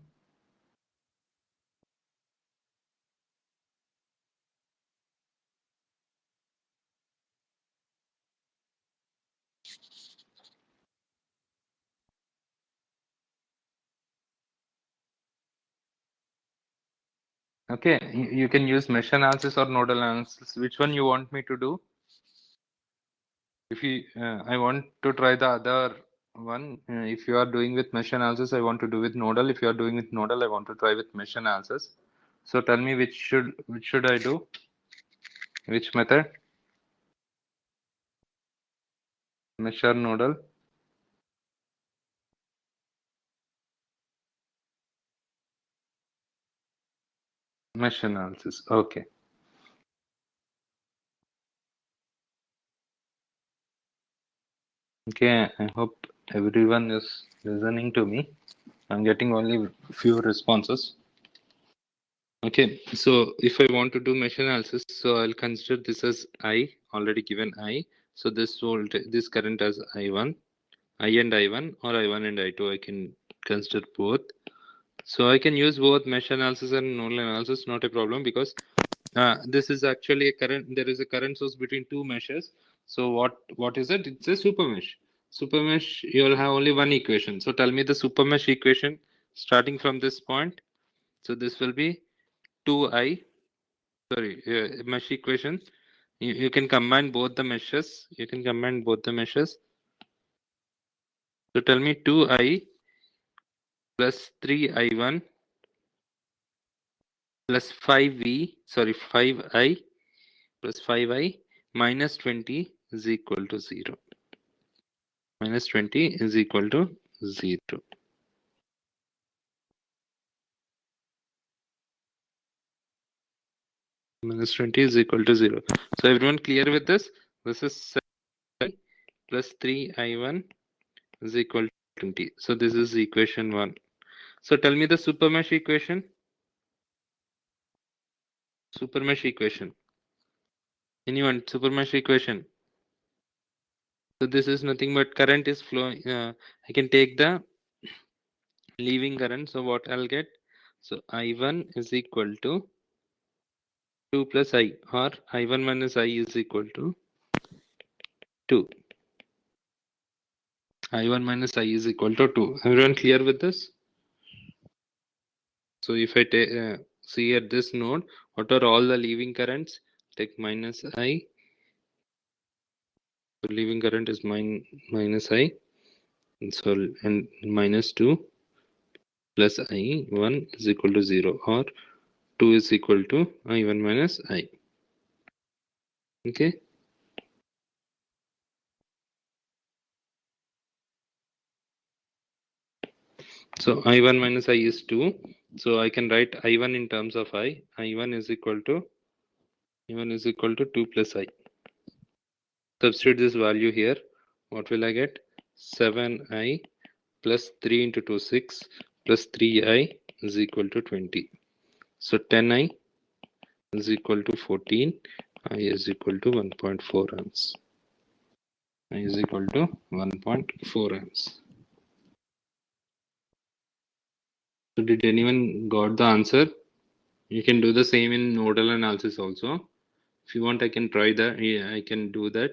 Okay, you can use mesh analysis or nodal analysis. Which one you want me to do? If you, I want to try the other one. If you are doing with mesh analysis, I want to do with nodal. If you are doing with nodal, I want to try with mesh analysis. So tell me which should I do? Which method? Mesh or nodal? Mesh analysis. Okay. Okay, I hope everyone is listening to me. I'm getting only few responses. Okay, so if I want to do mesh analysis, so I'll consider this as I, already given I. So this current as I1, I and I1, or I1 and I2, I can consider both. So I can use both mesh analysis and nodal analysis, not a problem, because this is actually a current. There is a current source between two meshes. So what is it? It's a super mesh. Super mesh, you'll have only one equation. So tell me the super mesh equation starting from this point. So this will be 2I. Sorry, mesh equation. You can combine both the meshes. You can combine both the meshes. So tell me 2I plus 3I1 plus 5I plus 5I minus 20 is equal to 0. Minus 20 is equal to 0. Minus 20 is equal to 0. So everyone clear with this? This is 7 plus 3I1 is equal to 20. So this is equation 1. So tell me the supermesh equation. Supermesh equation. Anyone? Supermesh equation. So this is nothing but current is flowing. I can take the leaving current. So what I'll get? So I1 is equal to 2 plus I, or I1 minus I is equal to 2. I1 minus I is equal to 2. Everyone clear with this? So if I see at this node, what are all the leaving currents? Take minus I. So leaving current is minus I. And minus 2 plus I1 is equal to 0, or 2 is equal to I1 minus I. Okay. So I1 minus I is 2. So I can write I1 in terms of I. I1 is equal to 2 plus I. Substitute this value here. What will I get? 7I plus 3 into 2, 6 plus 3I is equal to 20. So 10I is equal to 14. I is equal to 1.4 amps. I is equal to 1.4 amps. So did anyone got the answer? You can do the same in nodal analysis also. If you want, I can try that. Yeah, I can do that.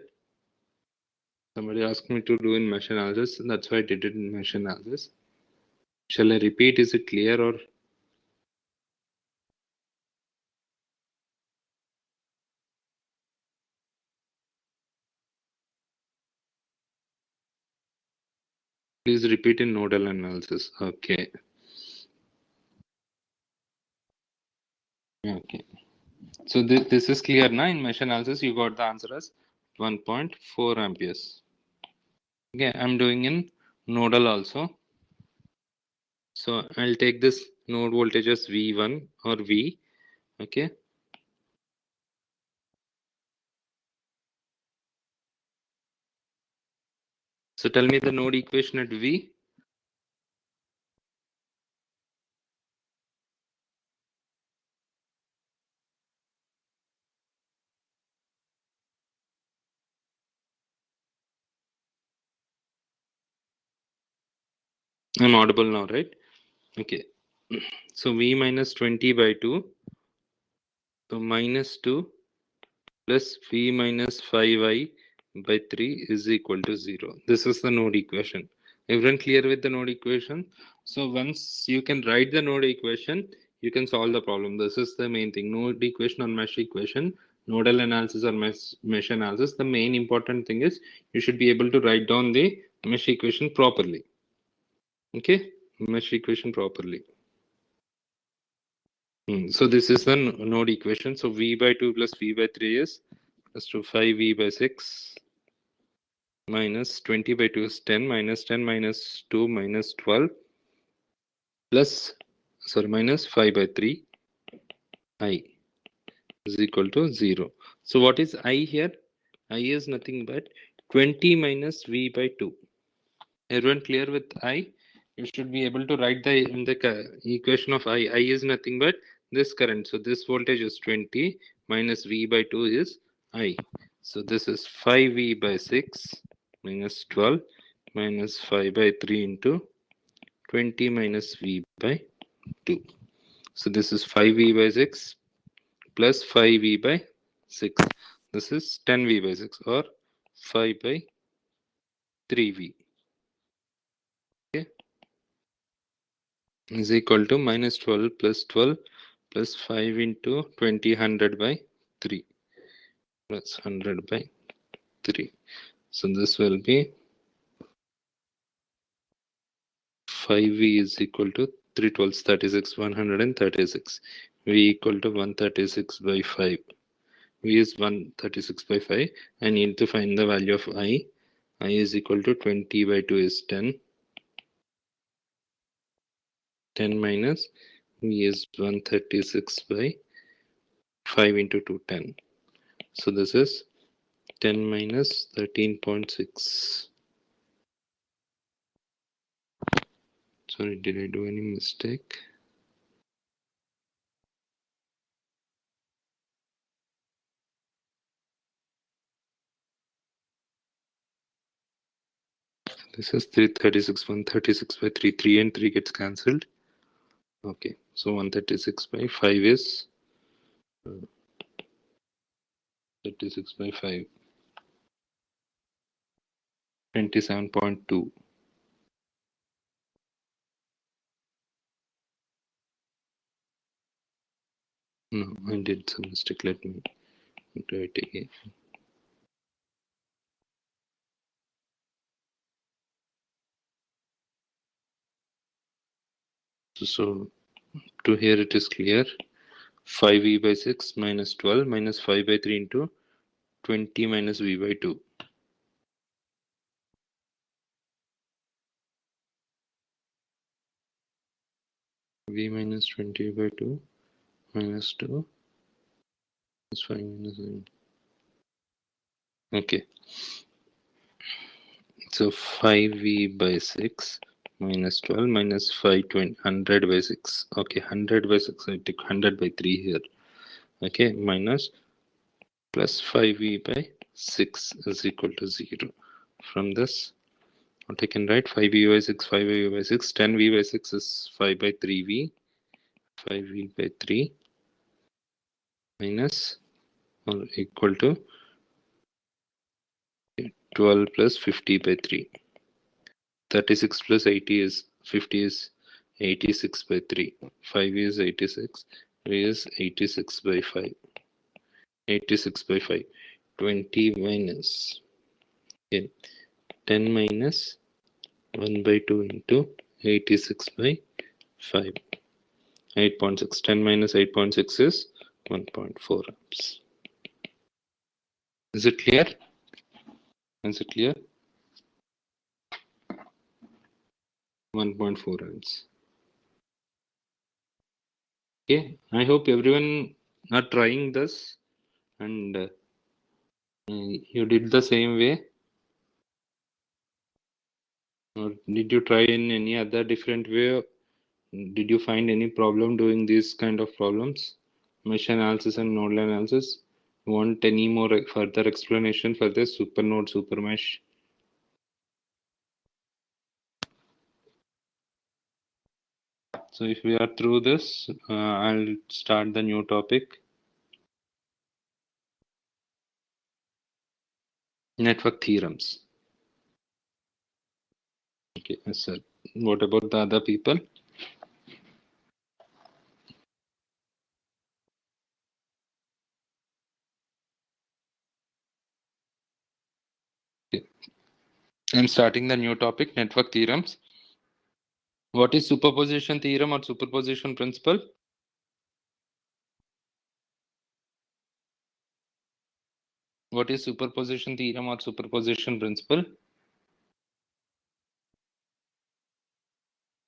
Somebody asked me to do in mesh analysis. That's why I did it in mesh analysis. Shall I repeat? Is it clear or? Please repeat in nodal analysis. Okay. Okay. So this is clear now. In mesh analysis, you got the answer as 1.4 amperes. Okay, I'm doing in nodal also. So I'll take this node voltage as V1 or V. Okay. So tell me the node equation at V. I'm audible now, right? Okay. So V minus 20 by 2. So minus 2 plus V minus 5I by 3 is equal to 0. This is the node equation. Everyone clear with the node equation? So once you can write the node equation, you can solve the problem. This is the main thing. Node equation or mesh equation, nodal analysis or mesh analysis. The main important thing is you should be able to write down the mesh equation properly. Okay, mesh equation properly. So this is the node equation. So V by 2 plus V by 3 is plus to 5V by 6 minus 20 by 2 is 10 minus 10 minus 2 minus 12 plus minus 5 by 3 I is equal to 0. So what is I here? I is nothing but 20 minus V by 2. Everyone clear with I? You should be able to write the in the equation of I. I is nothing but this current. So this voltage is 20 minus V by 2 is I. So this is 5V by 6 minus 12 minus 5 by 3 into 20 minus V by 2. So this is 5V by 6 plus 5V by 6. This is 10V by 6 or 5 by 3V. Okay, is equal to minus 12 plus 5 into 20 100 by 3 plus 100 by 3. So this will be 5V is equal to 3 12 36 136. V equal to 136 by 5. V is 136 by 5. I need to find the value of I. I is equal to 20 by 2 is 10. 10 minus V is 136 by 5 into 2 10. So this is 10 minus 13.6. Sorry, did I do any mistake? This is 336, 136 by 3. 3 and 3 gets cancelled. Okay, so 136 by 5 is 36 by 5. 27.2. No, I did some mistake. Let me do it again. So to here it is clear. 5V by 6 minus 12 minus 5 by 3 into 20 minus V by 2. V minus 20 by 2 minus 2 minus 5 minus 9. Okay. So 5V by 6 minus 12 minus 100 by 6. Okay, 100 by 6. I take 100 by 3 here. Okay, minus plus 5V by 6 is equal to 0. From this, What I can write 5v by 6, 5v by 6, 10v by 6 is 5 by 3v, 5v by 3 minus or equal to 12 plus 50 by 3. 36 plus 80 is 50 is 86 by 3. 5 is 86. 3 is 86 by 5. 86 by 5. 20 minus 10 minus 1 by 2 into 86 by 5. 8.6. 10 minus 8.6 is 1.4 amps. Is it clear? Is it clear? 1.4 amps. Okay, I hope everyone are trying this and you did the same way, or did you try in any other different way? Did you find any problem doing these kind of problems, mesh analysis and nodal analysis? Want any more further explanation for this super node, super mesh? So if we are through this, I'll start the new topic. Network theorems. Okay, sir. What about the other people? Okay. I'm starting the new topic, network theorems. What is superposition theorem or superposition principle? What is superposition theorem or superposition principle?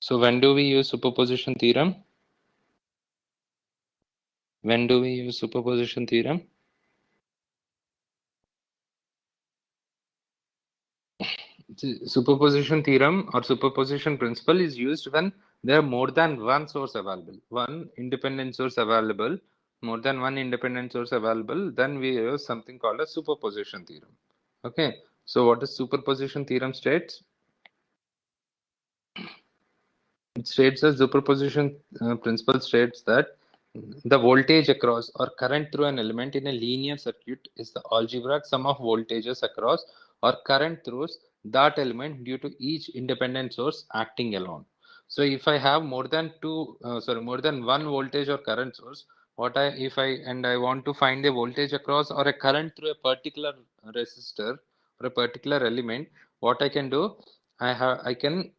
So when do we use superposition theorem? When do we use superposition theorem? Superposition theorem or superposition principle is used when there are more than one source available, one independent source available, more than one independent source available, then we use something called a superposition theorem. Okay, so what does superposition theorem states? It states that superposition principle states that the voltage across or current through an element in a linear circuit is the algebraic sum of voltages across or current through that element due to each independent source acting alone. So if I have more than more than one voltage or current source, I want to find a voltage across or a current through a particular resistor or a particular element, what I can do, I can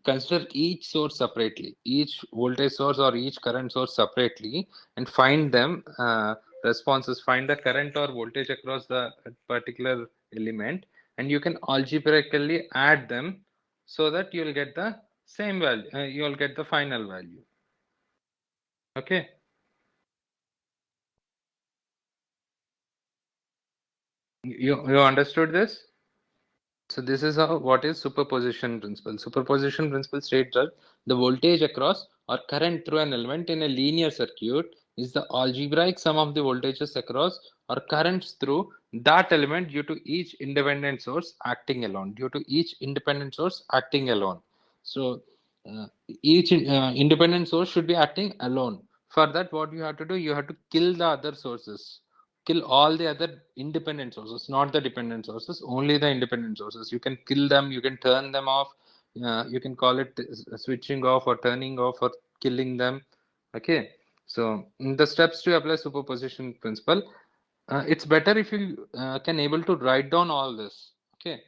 consider each source separately, each voltage source or each current source separately, and find them responses, find the current or voltage across the particular element, and you can algebraically add them so that you'll get the same value, you'll get the final value. Okay. You understood this? So this is what is superposition principle. Superposition principle states that the voltage across or current through an element in a linear circuit is the algebraic sum of the voltages across or currents through that element due to each independent source acting alone. Due to each independent source acting alone. So each independent source should be acting alone. For that, what you have to do, you have to kill the other sources, kill all the other independent sources, not the dependent sources, only the independent sources. You can kill them, you can turn them off, you can call it switching off or turning off or killing them. Okay, so the steps to apply superposition principle, it's better if you can able to write down all this. Okay,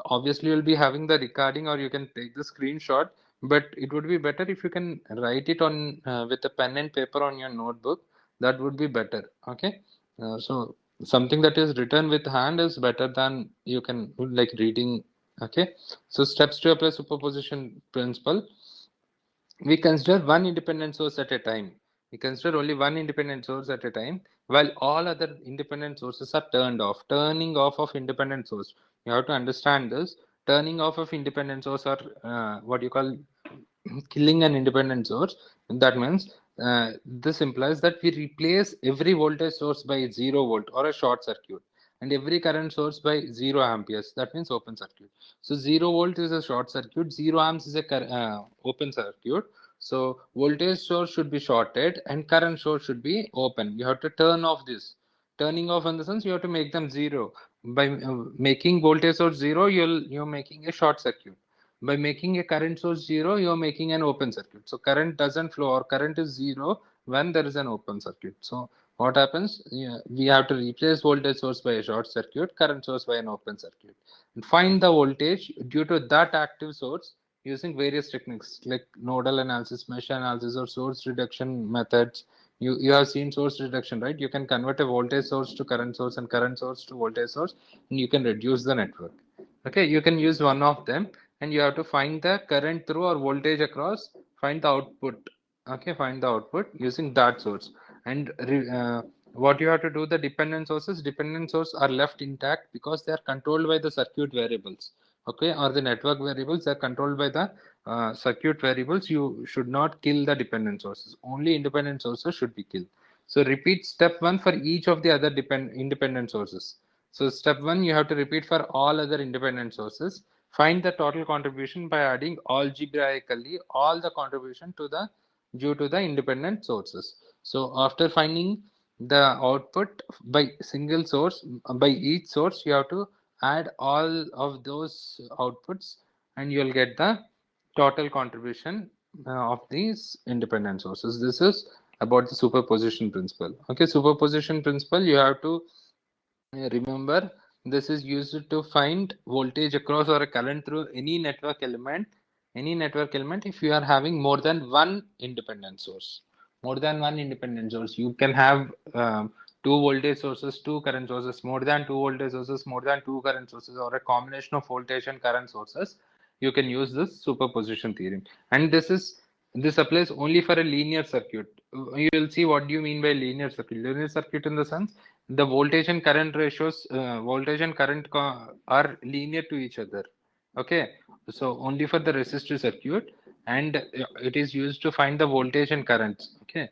obviously you'll be having the recording or you can take the screenshot, but it would be better if you can write it on with a pen and paper on your notebook. That would be better. Okay, so something that is written with hand is better than you can like reading. Okay, so steps to apply superposition principle. We consider one independent source at a time. We consider only one independent source at a time, while all other independent sources are turned off. Turning off of independent source. You have to understand this. Turning off of independent source, or what you call killing an independent source. That means this implies that we replace every voltage source by 0 volt or a short circuit, and every current source by 0 amperes. That means open circuit. So 0 volt is a short circuit, 0 amps is a open circuit. So voltage source should be shorted and current source should be open. You have to turn off this. Turning off in the sense you have to make them 0. By making voltage source 0, you're making a short circuit. By making a current source 0, you're making an open circuit. So current doesn't flow or current is 0 when there is an open circuit. So what happens? Yeah, we have to replace voltage source by a short circuit, current source by an open circuit, and find the voltage due to that active source using various techniques like nodal analysis, mesh analysis, or source reduction methods. You have seen source reduction, right? You can convert a voltage source to current source and current source to voltage source, and you can reduce the network. Okay, you can use one of them, and you have to find the current through or voltage across, find the output. Okay, find the output using that source. And what you have to do, the dependent sources are left intact because they are controlled by the circuit variables. Okay, or the network variables are controlled by the circuit variables. You should not kill the dependent sources. Only independent sources should be killed. So repeat step 1 for each of the other independent sources. So step 1, you have to repeat for all other independent sources. Find the total contribution by adding algebraically all the contribution to the due to the independent sources. So after finding the output by single source, by each source, you have to add all of those outputs and you'll get the total contribution of these independent sources. This is about the superposition principle. Okay, superposition principle, you have to remember, this is used to find voltage across or a current through any network element. Any network element, if you are having more than one independent source. More than one independent source. You can have two voltage sources, two current sources, more than two voltage sources, more than two current sources, or a combination of voltage and current sources. You can use this superposition theorem. And this applies only for a linear circuit. You will see what do you mean by linear circuit. Linear circuit in the sense the voltage and current ratios, voltage and current are linear to each other. Okay, so only for the resistor circuit, and it is used to find the voltage and currents. Okay,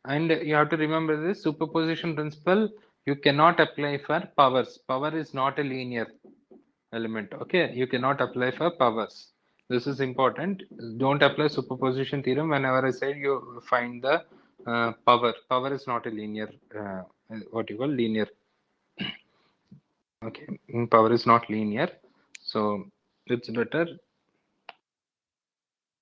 and you have to remember this superposition principle. You cannot apply for powers. Power is not a linear element. Okay, you cannot apply for powers. This is important. Don't apply superposition theorem whenever I say you find the power. Power is not a linear, what you call linear. Okay, power is not linear, so it's better.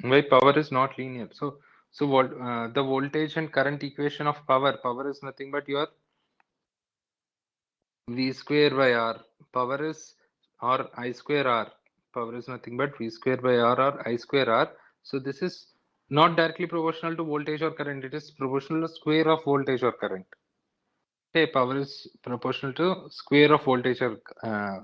Why power is not linear? So what the voltage and current equation of power? Power is nothing but your V square by R. Power is or I square R. Power is nothing but V square by R or I square R. So this is not directly proportional to voltage or current. It is proportional to square of voltage or current. Okay, power is proportional to square of voltage or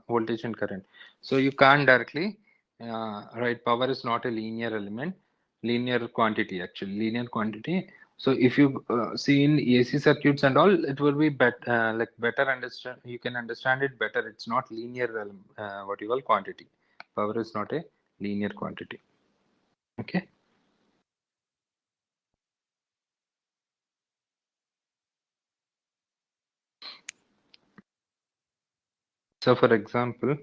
voltage and current. So you can't directly write power is not a linear element, linear quantity actually, linear quantity. So if you see in AC circuits and all, it will be like better understand. You can understand it better. It's not linear, what you call quantity. Power is not a linear quantity. Okay. So for example,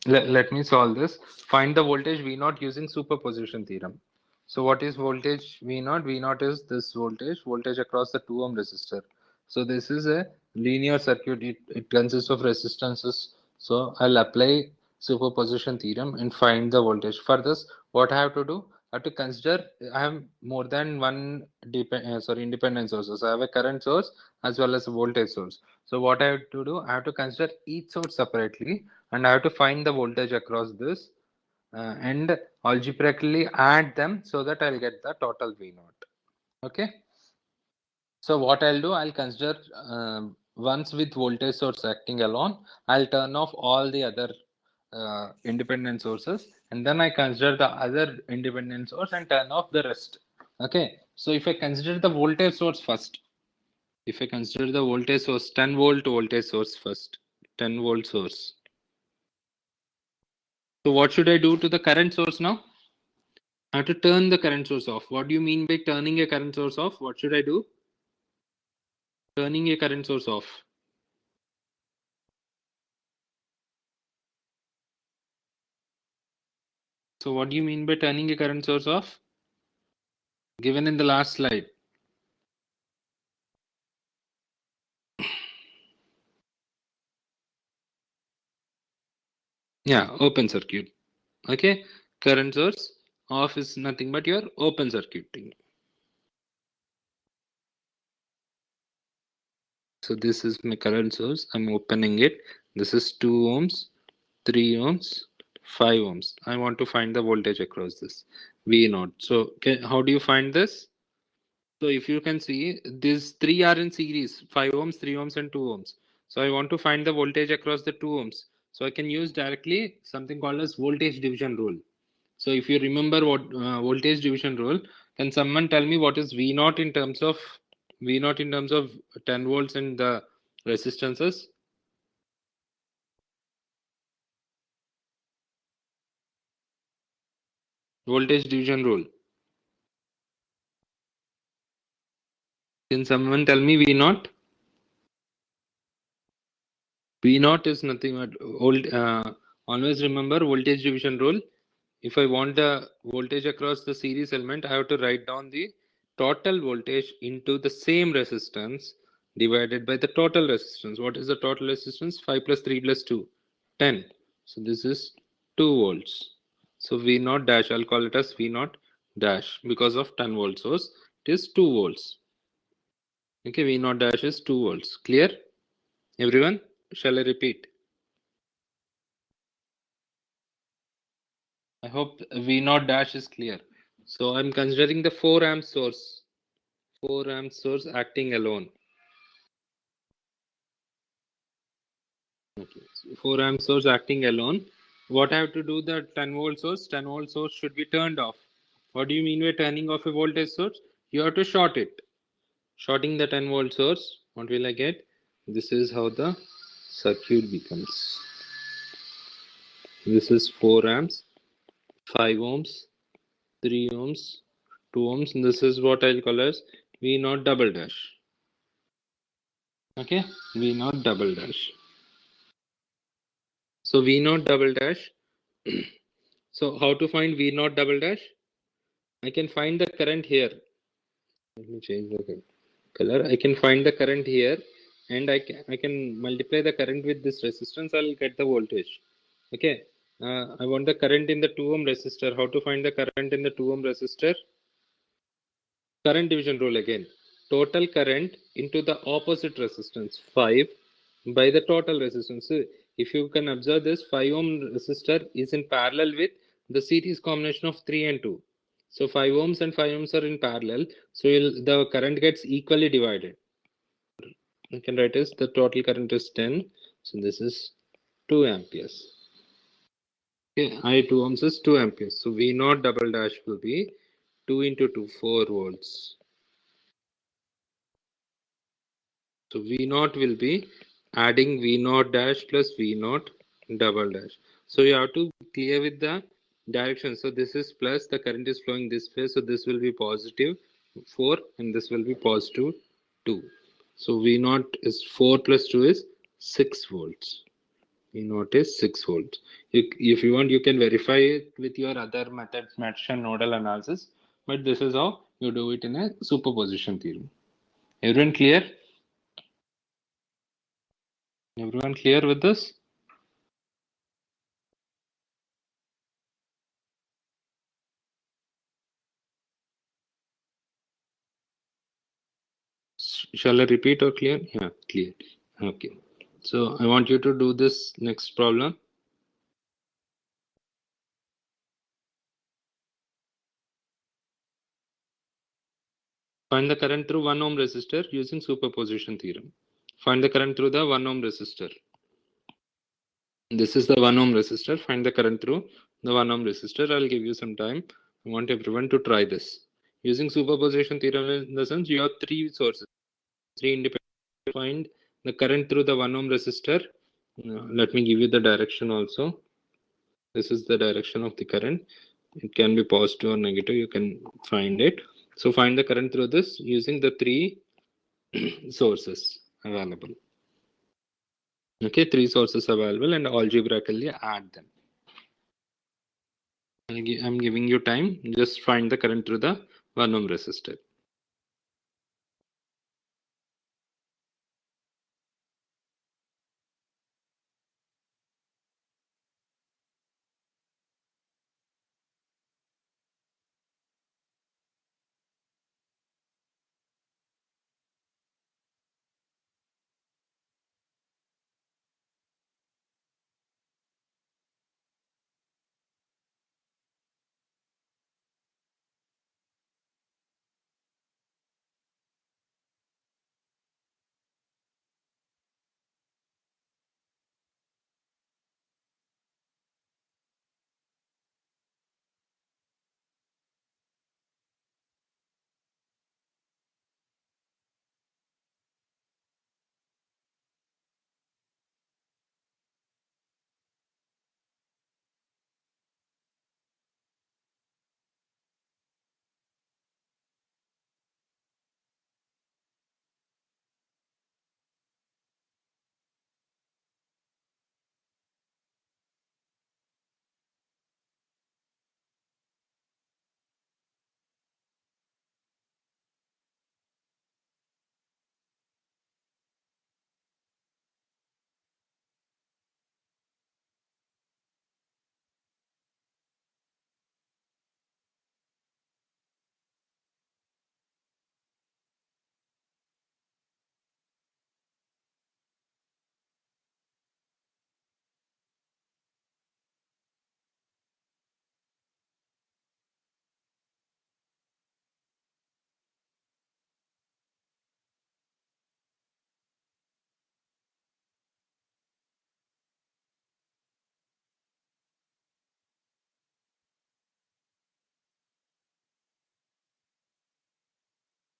let me solve this. Find the voltage V0 using superposition theorem. So what is voltage V0? V0 is this voltage across the 2 ohm resistor. So this is a linear circuit. It consists of resistances. So I'll apply superposition theorem and find the voltage. For this, what I have to do? I have to consider I have more than one independent sources. I have a current source as well as a voltage source. So what I have to do? I have to consider each source separately and I have to find the voltage across this and algebraically add them so that I'll get the total V0. Okay. So what I'll do, I'll consider once with voltage source acting alone, I'll turn off all the other independent sources and then I consider the other independent source and turn off the rest. Okay. So if I consider the voltage source first, if I consider the voltage source, 10 volt voltage source first, 10 volt source. So what should I do to the current source now? I have to turn the current source off. What do you mean by turning a current source off? What should I do? Turning a current source off. So what do you mean by turning a current source off? Given in the last slide. Yeah, open circuit. Okay, current source off is nothing but your open circuiting. So this is my current source. I'm opening it. This is 2 ohms, 3 ohms, 5 ohms. I want to find the voltage across this V0. So how do you find this? So if you can see, these three are in series, 5 ohms, 3 ohms and 2 ohms. So I want to find the voltage across the 2 ohms. So I can use directly something called as voltage division rule. So if you remember what voltage division rule, can someone tell me what is V0 in terms of 10 volts and the resistances? Voltage division rule. Can someone tell me V0? V0 is nothing but always remember voltage division rule. If I want the voltage across the series element, I have to write down the total voltage into the same resistance divided by the total resistance. What is the total resistance? 5 plus 3 plus 2, 10. So this is 2 volts. So V0 dash, I'll call it as V0 dash because of 10 volt source. It is 2 volts. Okay, V0 dash is 2 volts. Clear? Everyone? Shall I repeat? I hope V0 dash is clear. So I'm considering the 4 amp source. 4 amp source acting alone. Okay. So 4 amp source acting alone. What I have to do, the 10 volt source? 10 volt source should be turned off. What do you mean by turning off a voltage source? You have to short it. Shorting the 10 volt source. What will I get? This is how the circuit becomes. This is 4 amps, 5 ohms, 3 ohms, 2 ohms. And this is what I'll call as V0 double dash. Okay, V0 double dash. So V0 double dash. So how to find V0 double dash? I can find the current here. Let me change the color. I can find the current here, and I can multiply the current with this resistance. I'll get the voltage. Okay. I want the current in the 2 ohm resistor. How to find the current in the 2 ohm resistor? Current division rule again. Total current into the opposite resistance 5 by the total resistance. So if you can observe this, 5 ohm resistor is in parallel with the series combination of 3 and 2. So 5 ohms and 5 ohms are in parallel. So the current gets equally divided. You can write as the total current is 10. So this is 2 amperes. Okay, I2 ohms is 2 amperes. So V0 double dash will be 2 into 2, 4 volts. So V0 will be adding V0 dash plus V0 double dash. So you have to clear with the direction. So this is plus, the current is flowing this way. So this will be positive 4 and this will be positive 2. So V0 is 4 plus 2 is 6 volts. V0 is 6 volts. If you want, you can verify it with your other methods, match and nodal analysis. But this is how you do it in a superposition theorem. Everyone clear? Everyone clear with this? Shall I repeat or clear? Yeah, clear. Okay. So I want you to do this next problem. Find the current through 1 ohm resistor using superposition theorem. Find the current through the 1 ohm resistor. This is the 1 ohm resistor. Find the current through the 1 ohm resistor. I'll give you some time. I want everyone to try this. Using superposition theorem, in the sense you have 3 sources, 3 independent. Find the current through the 1 ohm resistor. Let me give you the direction also. This is the direction of the current. It can be positive or negative. You can find it. So find the current through this using the 3 sources available. Okay, 3 sources available and algebraically add them. I'm giving you time. Just find the current through the 1 ohm resistor.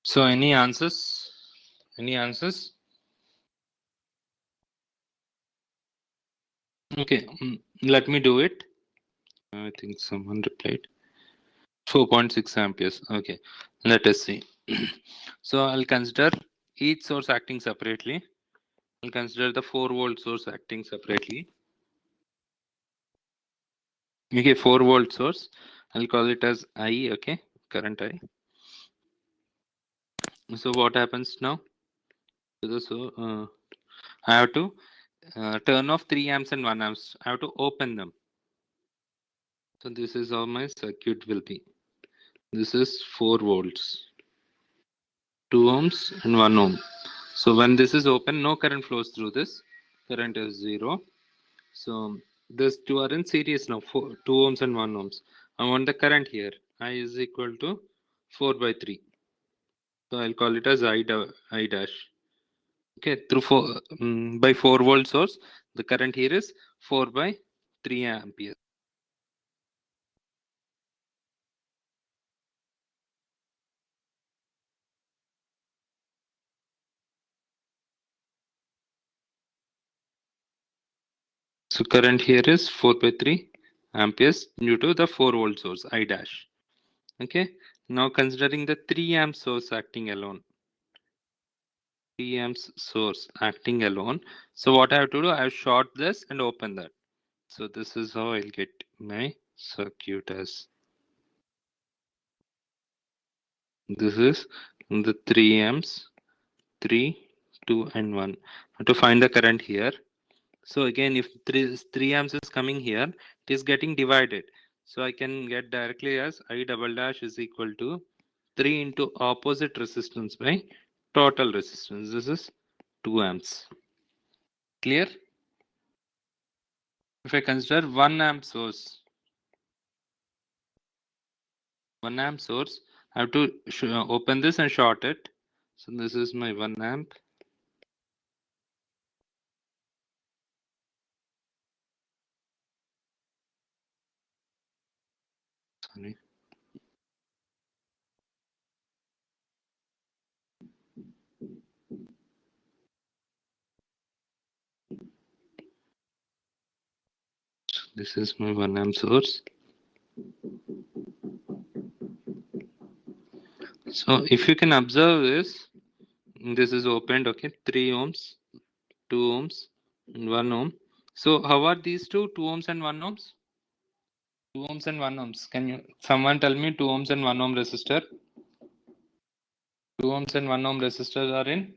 So any answers? Any answers? Okay, let me do it. I think someone replied. 4.6 amperes. Okay, let us see. So I'll consider each source acting separately. I'll consider the 4-volt source acting separately. Okay, 4-volt source. I'll call it as I. Okay, current I. So what happens now? So I have to turn off 3 amps and 1 amps. I have to open them. So this is how my circuit will be. This is 4 volts, 2 ohms and 1 ohm. So when this is open, no current flows through this. Current is 0. So these two are in series now, 2 ohms and 1 ohms. I want the current here. I is equal to 4 by 3. So I'll call it as I dash. Okay, through by 4 volt source, the current here is 4 by 3 amperes. So current here is 4 by 3 amperes due to the 4 volt source I dash. Okay, now considering the 3 amp source acting alone. 3 amps source acting alone. So what I have to do, I have short this and open that. So this is how I'll get my circuit as. This is the 3 amps, 3, 2 and 1. I have to find the current here. So again, if 3 amps is coming here, it is getting divided. So I can get directly as I double dash is equal to 3 into opposite resistance by total resistance. This is 2 amps. Clear? If I consider 1 amp source, 1 amp source, I have to open this and short it. So this is my 1 amp. Sorry. This is my 1 amp source. So if you can observe this is opened, okay, 3 ohms, 2 ohms, and 1 ohm. So how are these two, 2 ohms and 1 ohms? 2 ohms and 1 ohms. Can you someone tell me 2 ohms and 1 ohm resistor? 2 ohms and 1 ohm resistors are in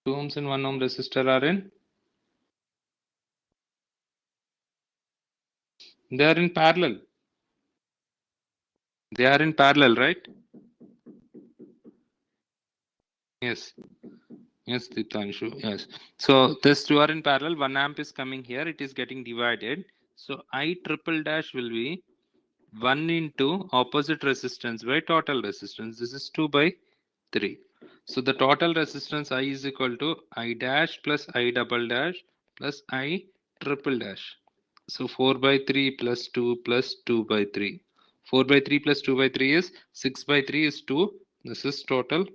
2 ohms and 1 ohm resistor are in, they are in parallel. They are in parallel, right? Yes. Yes, Titanshu. Yes. So these two are in parallel. 1 amp is coming here. It is getting divided. So I triple dash will be 1 into opposite resistance by total resistance. This is 2 by 3. So the total resistance I is equal to I dash plus I double dash plus I triple dash. So 4 by 3 plus 2 by 3. 4 by 3 plus 2 by 3 is 6 by 3 is 2. This is total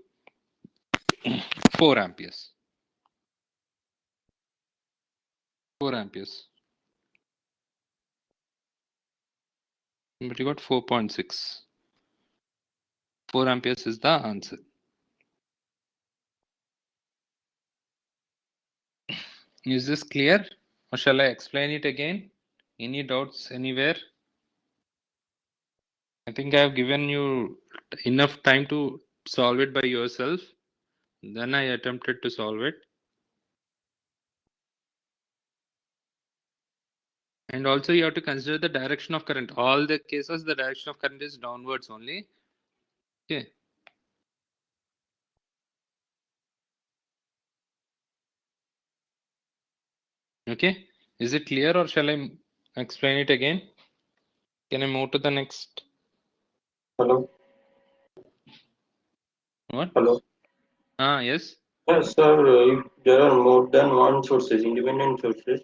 4 amperes. 4 amperes. But you got 4.6. 4 amperes is the answer. Is this clear? Or shall I explain it again? Any doubts anywhere? I think I have given you enough time to solve it by yourself. Then I attempted to solve it. And also you have to consider the direction of current. All the cases, the direction of current is downwards only. Okay. Okay. Is it clear or shall I explain it again? Can I move to the next?
Hello.
What?
Hello.
Yes.
Yes, sir. If there are more than one sources, independent sources,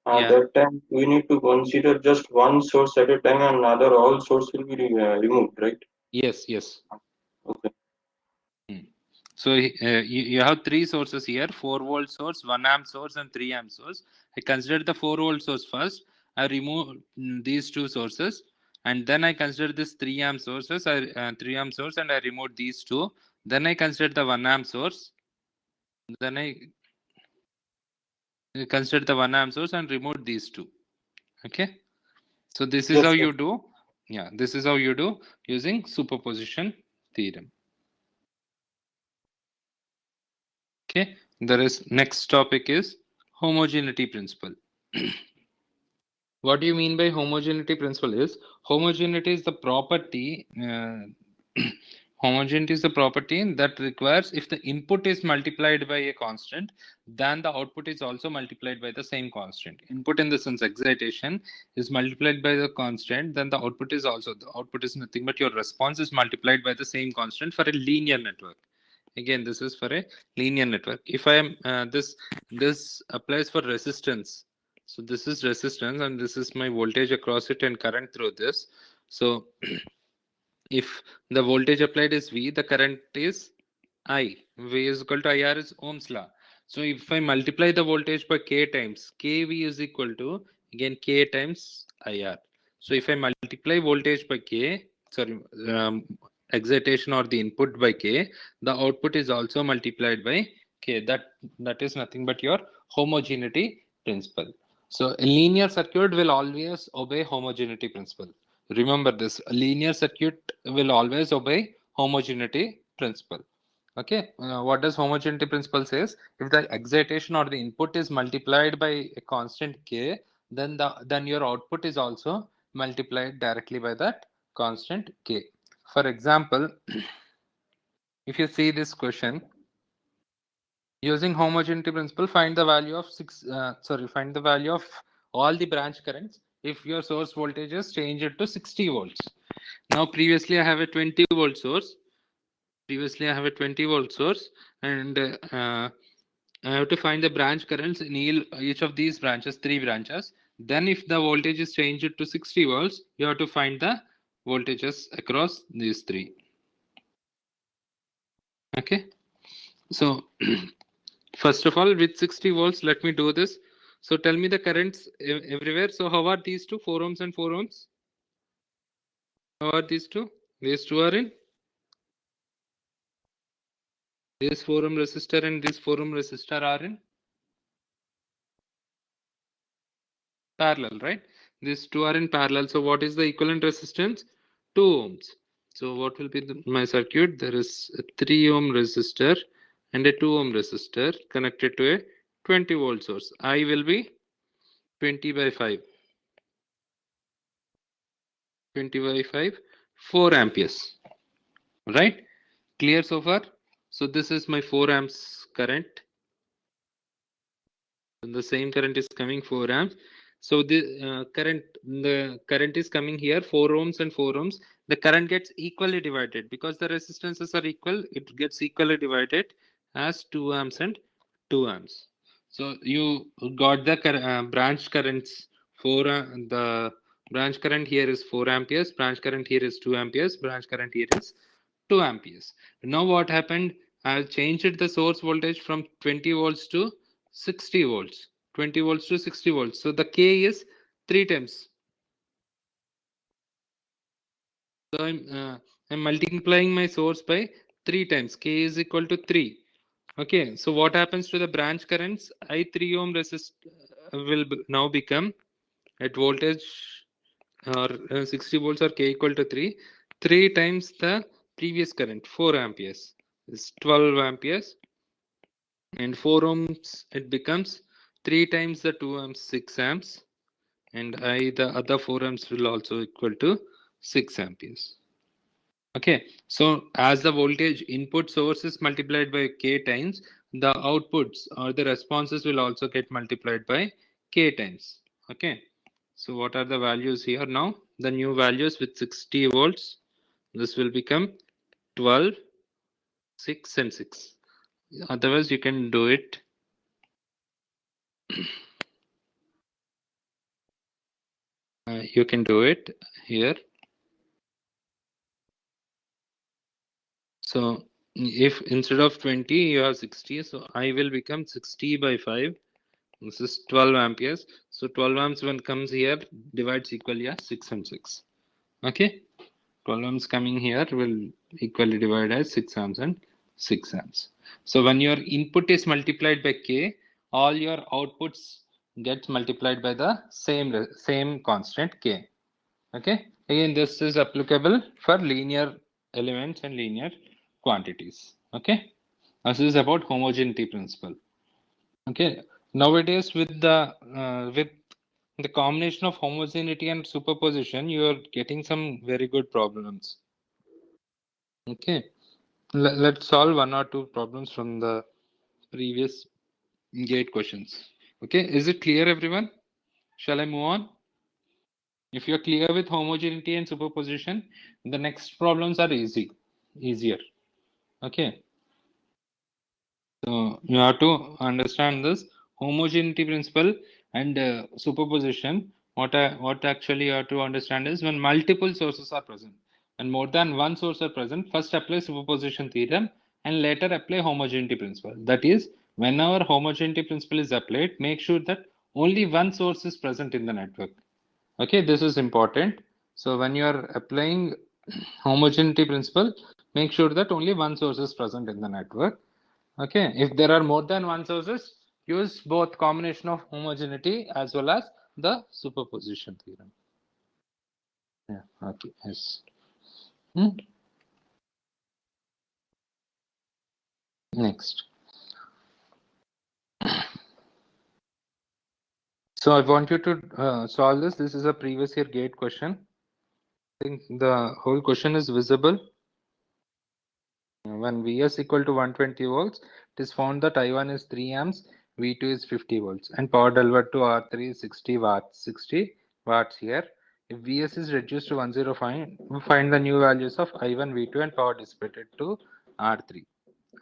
Yeah.
that time we need to consider just one source at a time, and other all source will be removed, right?
Yes. Yes.
Okay.
So you have three sources here: 4-volt source, 1 amp source, and 3 amp source. I consider the 4-volt source first. I remove these two sources, and then I consider this 3 amp sources. 3 amp source, and I remove these two. Then I consider the 1 amp source. Then I consider the 1 amp source and remove these two. Okay. So this is
Yes,
how
sir.
you do. Yeah, this is how you do using superposition theorem. Okay. Next topic is homogeneity principle. What do you mean by homogeneity principle is homogeneity is the property homogeneity is the property that requires if the input is multiplied by a constant, then the output is also multiplied by the same constant. Input in the sense excitation is multiplied by the constant, then the output is nothing but your response is multiplied by the same constant for a linear network. Again, this is for a linear network. If I am this applies for resistance. So this is resistance and this is my voltage across it and current through this. So if the voltage applied is V, the current is I. V is equal to IR is Ohm's law. So if I multiply the voltage by K times, KV is equal to again K times IR. So if I multiply voltage by K, excitation or the input by K, the output is also multiplied by K. That is nothing but your homogeneity principle. So a linear circuit will always obey homogeneity principle. Remember this, a linear circuit will always obey homogeneity principle. Okay, what does homogeneity principle says? If the excitation or the input is multiplied by a constant K, then your output is also multiplied directly by that constant K. For example, if you see this question, using homogeneity principle, find the value of find the value of all the branch currents if your source voltage is changed to 60 volts. Now, previously I have a 20 volt source. And I have to find the branch currents in each of these branches, 3 branches. Then if the voltage is changed to 60 volts, you have to find the voltages across these 3. Okay. So first of all, with 60 volts, let me do this. So tell me the currents everywhere. So how are these two, 4 ohms and 4 ohms? How are these two? These two are in this 4 ohm resistor, and this 4 ohm resistor are in parallel, right? These two are in parallel. So what is the equivalent resistance? 2 ohms. So what will be my circuit? There is a 3 ohm resistor and a 2 ohm resistor connected to a 20 volt source. I will be 20 by 5. 20 by 5, 4 amperes. Right? Clear so far? So this is my 4 amps current. And the same current is coming 4 amps. So the current is coming here 4 ohms and 4 ohms. The current gets equally divided because the resistances are equal. It gets equally divided as 2 amps and 2 amps. So you got the branch currents. The branch current here is 4 amperes. Branch current here is 2 amperes. Branch current here is 2 amperes. Now what happened? I changed the source voltage from 20 volts to 60 volts. 20 volts to 60 volts. So the K is 3 times. So I'm multiplying my source by 3 times. K is equal to 3. Okay. So what happens to the branch currents? I 3 ohm resist will now become at voltage or 60 volts or K equal to 3. 3 times the previous current 4 amperes is 12 amperes. And 4 ohms it becomes 3 times the 2 amps 6 amps, and I the other 4 amps will also equal to 6 amperes. Okay, so as the voltage input source is multiplied by K times, the outputs or the responses will also get multiplied by K times. Okay, so what are the values here now? The new values with 60 volts, this will become 12, 6 and 6. Otherwise you can do it. You can do it here. So if instead of 20 you have 60, so I will become 60 by 5. This is 12 amperes. So 12 amps when comes here divides equally as 6 and 6. Okay, 12 amps coming here will equally divide as 6 amps and 6 amps. So when your input is multiplied by K, all your outputs get multiplied by the same constant K. Okay, again this is applicable for linear elements and linear quantities. Okay, this is about homogeneity principle. Okay, nowadays with the combination of homogeneity and superposition, you are getting some very good problems. Okay, let's solve one or two problems from the previous gate questions. Okay, is it clear, everyone? Shall I move on? If you're clear with homogeneity and superposition, the next problems are easier. Okay. So you have to understand this homogeneity principle and superposition. What actually you have to understand is when multiple sources are present and more than one source are present, first apply superposition theorem and later apply homogeneity principle. That is, whenever homogeneity principle is applied, make sure that only one source is present in the network. Okay, this is important. So when you are applying homogeneity principle, make sure that only one source is present in the network. Okay, if there are more than one sources, use both combination of homogeneity as well as the superposition theorem. Yeah, okay, yes. Next. So I want you to solve this. This is a previous year gate question. I think the whole question is visible. When Vs equal to 120 volts, it is found that I1 is 3 amps, V2 is 50 volts, and power delivered to R3 is 60 watts. 60 watts here. If Vs is reduced to 105, find the new values of I1, V2, and power dissipated to R3.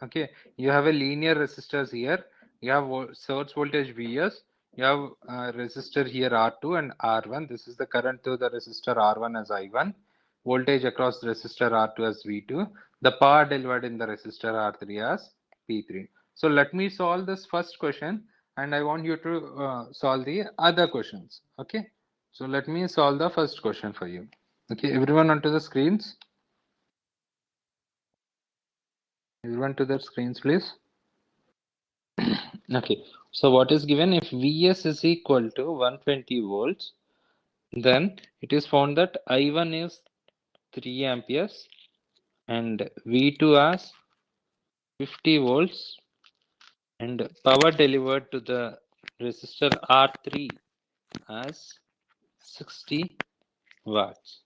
Okay, you have a linear resistors here. You have source voltage Vs. You have resistor here R2 and R1. This is the current through the resistor R1 as I1. Voltage across the resistor R2 as V2. The power delivered in the resistor R3 as P3. So let me solve this first question and I want you to solve the other questions. Okay. So let me solve the first question for you. Okay, everyone onto the screens. Everyone to their screens, please. Okay, so what is given? If Vs is equal to 120 volts, then it is found that I1 is 3 amperes and V2 as 50 volts and power delivered to the resistor R3 as 60 watts.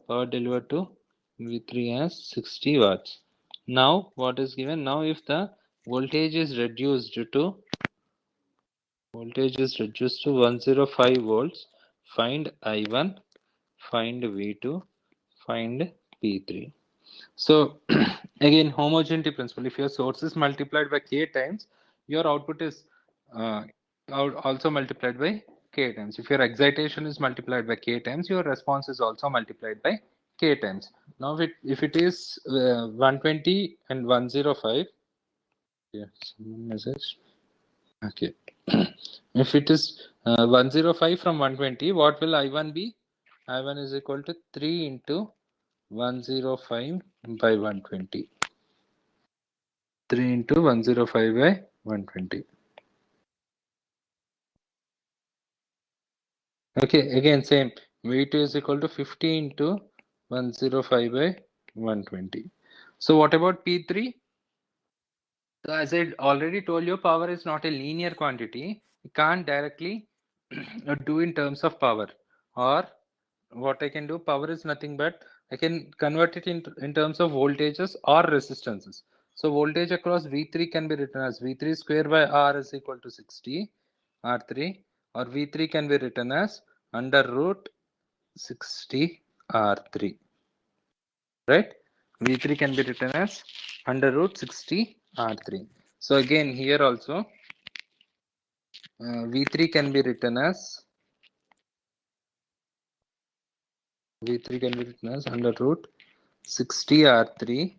Power delivered to V3 as 60 watts. Now what is given? Now if the voltage is reduced to 105 volts, find I1, find V2, find P3. So again, homogeneity principle. If your source is multiplied by k times, your output is also multiplied by k times. If your excitation is multiplied by k times, your response is also multiplied by k times. Now, if it is 120 and 105, yeah, some message. Okay. If it is 105 from 120, what will I1 be? I1 is equal to 3 into 105 by 120. 3 into 105 by 120. Okay, again same. V2 is equal to 50 into 105 by 120. So what about P3? So as I already told you, power is not a linear quantity. You can't directly do in terms of power. Or what I can do, power is nothing but I can convert it in terms of voltages or resistances. So voltage across V3 can be written as V3 square by R is equal to 60 R3, or V3 can be written as under root 60 R3, right? V3 can be written as under root 60 R3. So again here also V3 can be written as under root 60 R3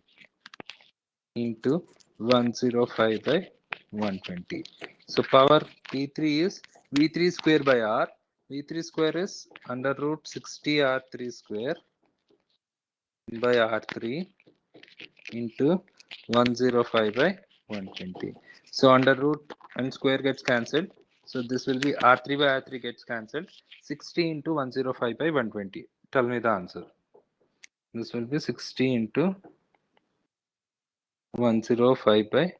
into 105 by 120. So power P3 is V3 square by R. V3 square is under root 60 R3 square by R3 into 105 by 120. So under root and square gets cancelled. So this will be R3 by R3 gets cancelled. 60 into 105 by 120. Tell me the answer. This will be 60 into 105 by,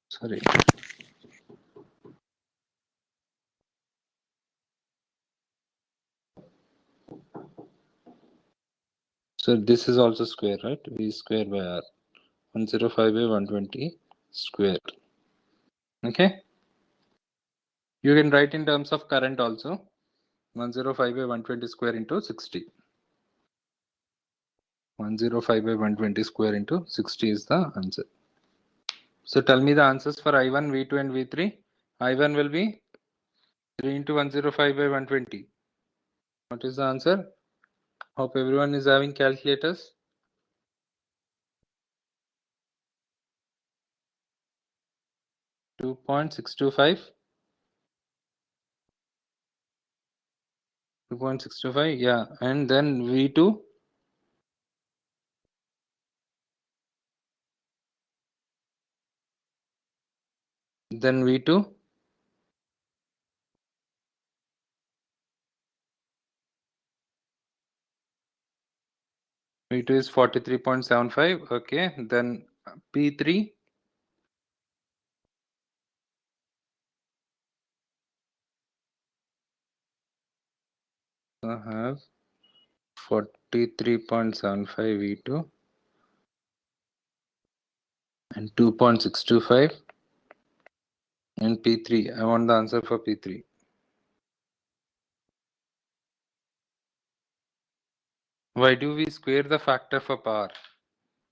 sorry, so this is also square, right? V square by R. 105 by 120 square. Okay. You can write in terms of current also. 105 by 120 square into 60. 105 by 120 square into 60 is the answer. So tell me the answers for I1, V2 and V3. I1 will be 3 into 105 by 120. What is the answer? Hope everyone is having calculators. 2.625. 2.625, yeah. And then V2. Then V2. V2 is 43.75. Okay. Then P3. I have 43.75 V2 and 2.625 and P3. I want the answer for P3. Why do we square the factor for power?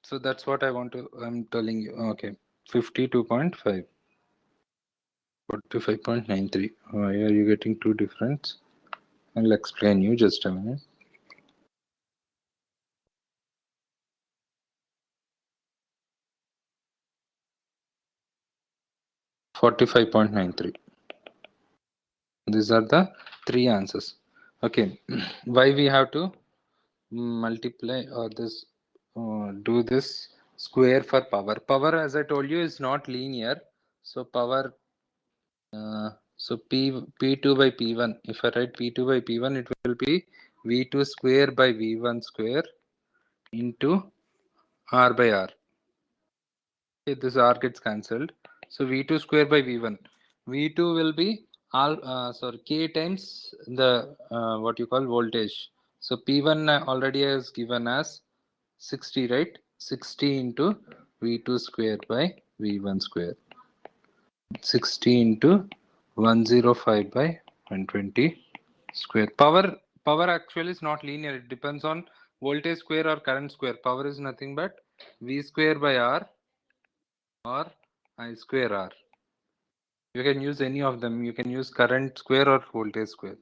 So that's what I'm telling you. Okay. 52.5. 45.93. Why are you getting two different? I'll explain you just a minute. 45.93. These are the three answers. Okay. Why we have to multiply or this do this square for power. Power, as I told you, is not linear. So power, so P2 by P1. If I write P2 by P1, it will be V2 square by V1 square into R by R. Okay, this R gets cancelled. So V2 square by V1. V2 will be K times the what you call voltage. So P1 already is given as 60, right? 60 into V2 square by V1 square. 60 into 105 by 120 square. Power actually is not linear. It depends on voltage square or current square. Power is nothing but V square by R or I square R. You can use any of them. You can use current square or voltage square.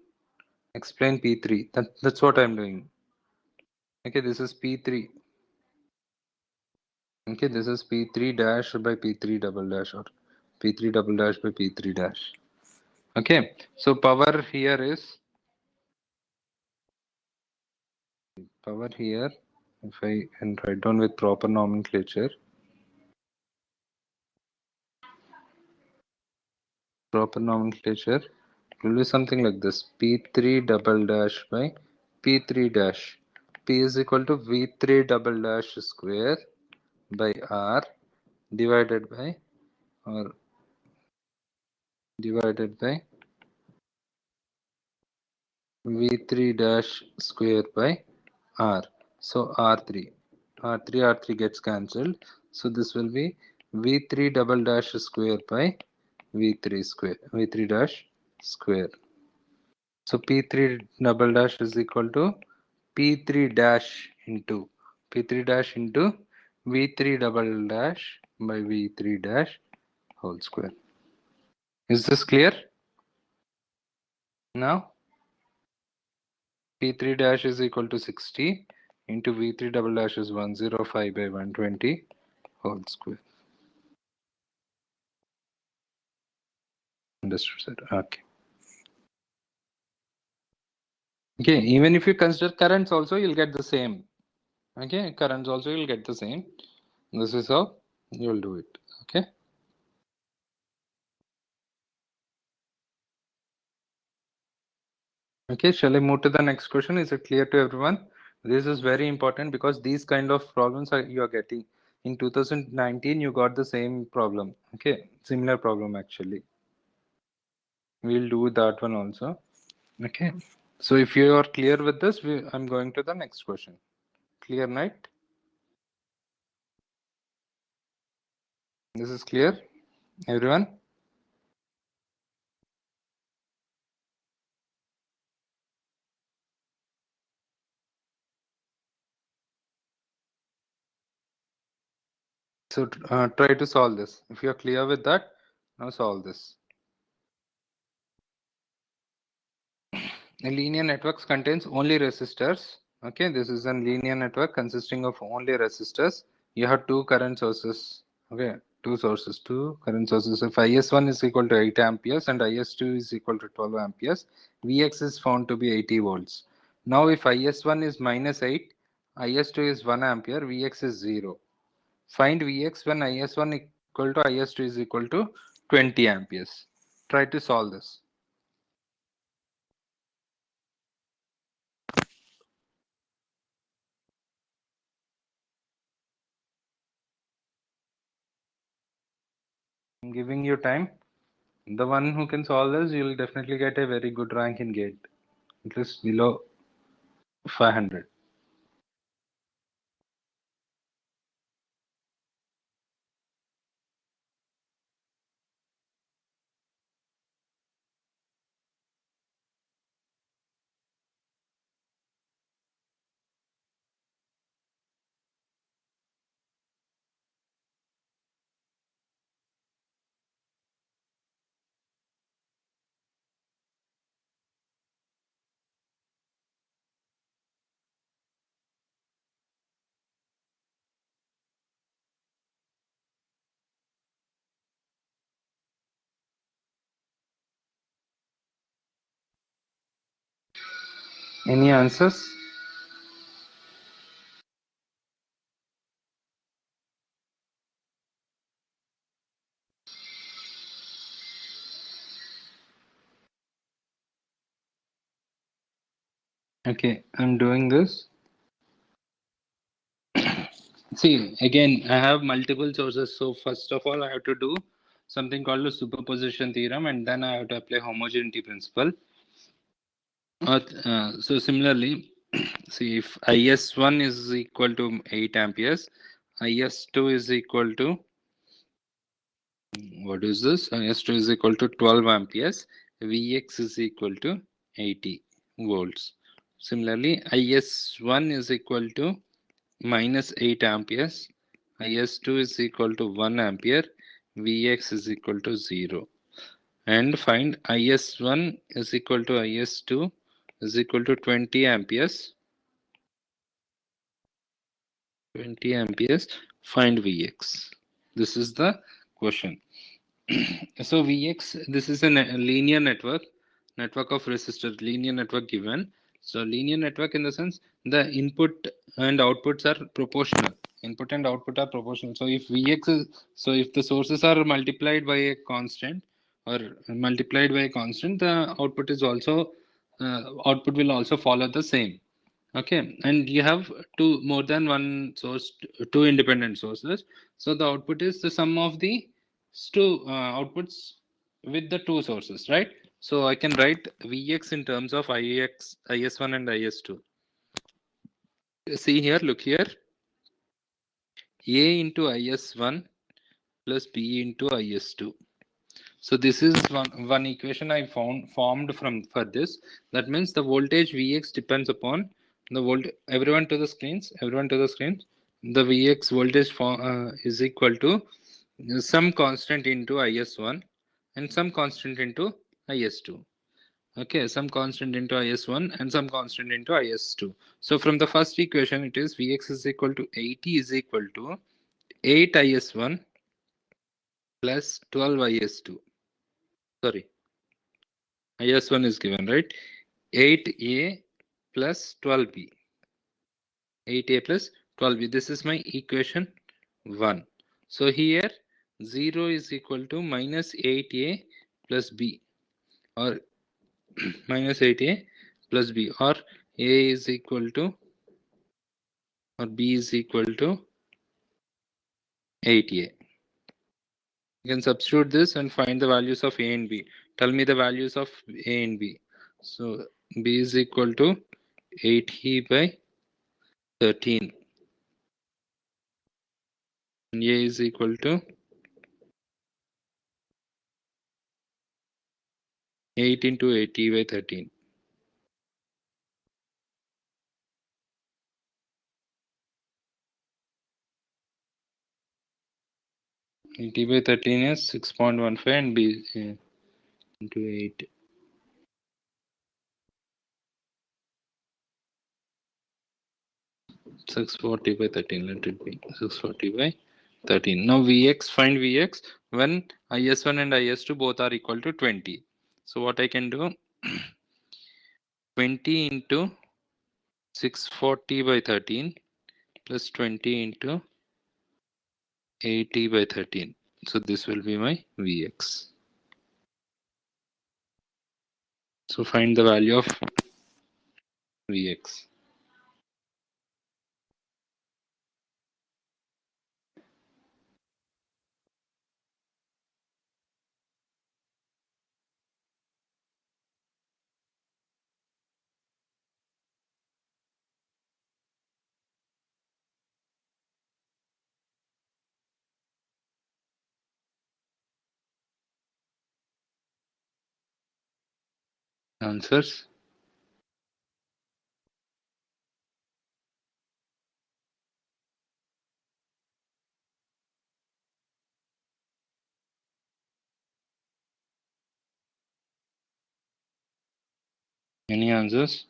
Explain P3. That's what I'm doing. Okay, this is P3. Okay, this is P3 dash by P3 double dash or P3 double dash by P3 dash. Okay, so power here is power here. If I can write down with proper nomenclature, will be something like this: P3 double dash by P3 dash. P is equal to V3 double dash square by R divided by V3 dash square by R. So R3 gets cancelled. So this will be V3 double dash square by V3 dash square. So P3 double dash is equal to P3 dash into V3 double dash by V3 dash whole square. Is this clear? Now P3 dash is equal to 60 into V3 double dash is 105 by 120 whole square. Understood, sir. Okay. Okay, even if you consider currents also, you'll get the same. Okay, currents also you'll get the same. This is how you'll do it. Okay. Okay, shall I move to the next question? Is it clear to everyone? This is very important because these kind of problems you are getting. In 2019, you got the same problem. Okay, similar problem actually. We'll do that one also. Okay, so if you are clear with this, I'm going to the next question. Clear, right? This is clear, everyone? So try to solve this. If you're clear with that, now solve this. A linear network contains only resistors. Okay, this is a linear network consisting of only resistors. You have two current sources. Okay, two current sources. If IS1 is equal to 8 amperes and IS2 is equal to 12 amperes, Vx is found to be 80 volts. Now, if IS1 is minus 8, IS2 is 1 ampere, Vx is 0. Find Vx when IS1 equal to IS2 is equal to 20 amperes. Try to solve this. I'm giving you time. The one who can solve this, you'll definitely get a very good rank in GATE, at least below 500. Any answers? Okay, I'm doing this. See, again, I have multiple sources. So first of all, I have to do something called the superposition theorem, and then I have to apply homogeneity principle. So similarly, see, if IS1 is equal to 8 amperes, IS2 is equal to, what is this? IS2 is equal to 12 amperes, Vx is equal to 80 volts. Similarly, IS1 is equal to minus 8 amperes, IS2 is equal to 1 ampere, Vx is equal to 0. And find IS1 is equal to IS2 is equal to 20 amperes. 20 amperes. Find Vx. This is the question. So Vx, this is a linear network of resistors, linear network given. So linear network in the sense the input and outputs are proportional. Input and output are proportional. So if Vx is, so if the sources are multiplied by a constant or multiplied by a constant, the output is also output will also follow the same. Okay, and you have more than one source, two independent sources. So the output is the sum of the two outputs with the two sources, right? So I can write Vx in terms of IS1 and IS2. See here, look here. A into IS1 plus B into IS2. So this is one equation I formed for this. That means the voltage Vx depends upon the everyone to the screens. The Vx voltage is equal to some constant into IS1 and some constant into IS2. Okay, some constant into IS1 and some constant into IS2. So from the first equation, it is Vx is equal to 80 is equal to 8 IS1 plus 12 IS2. Sorry, IS1 is given, right? 8a plus 12b. 8a plus 12b. This is my equation 1. So here 0 is equal to minus 8a plus b, or minus 8a plus b, or a is equal to, or b is equal to 8a. You can substitute this and find the values of a and b. Tell me the values of a and b. So b is equal to 8e by 13. And a is equal to 8 into 80 by 13. Eighty by 13 is 6.15 and b into 8. Six 40 by 13, let it be 640 by 13. Now Vx, find Vx when IS1 and IS2 both are equal to 20. So what I can do, 20 into 640 by 13 plus 20 into 80 by 13. So this will be my Vx. So find the value of Vx. Answers. Any answers?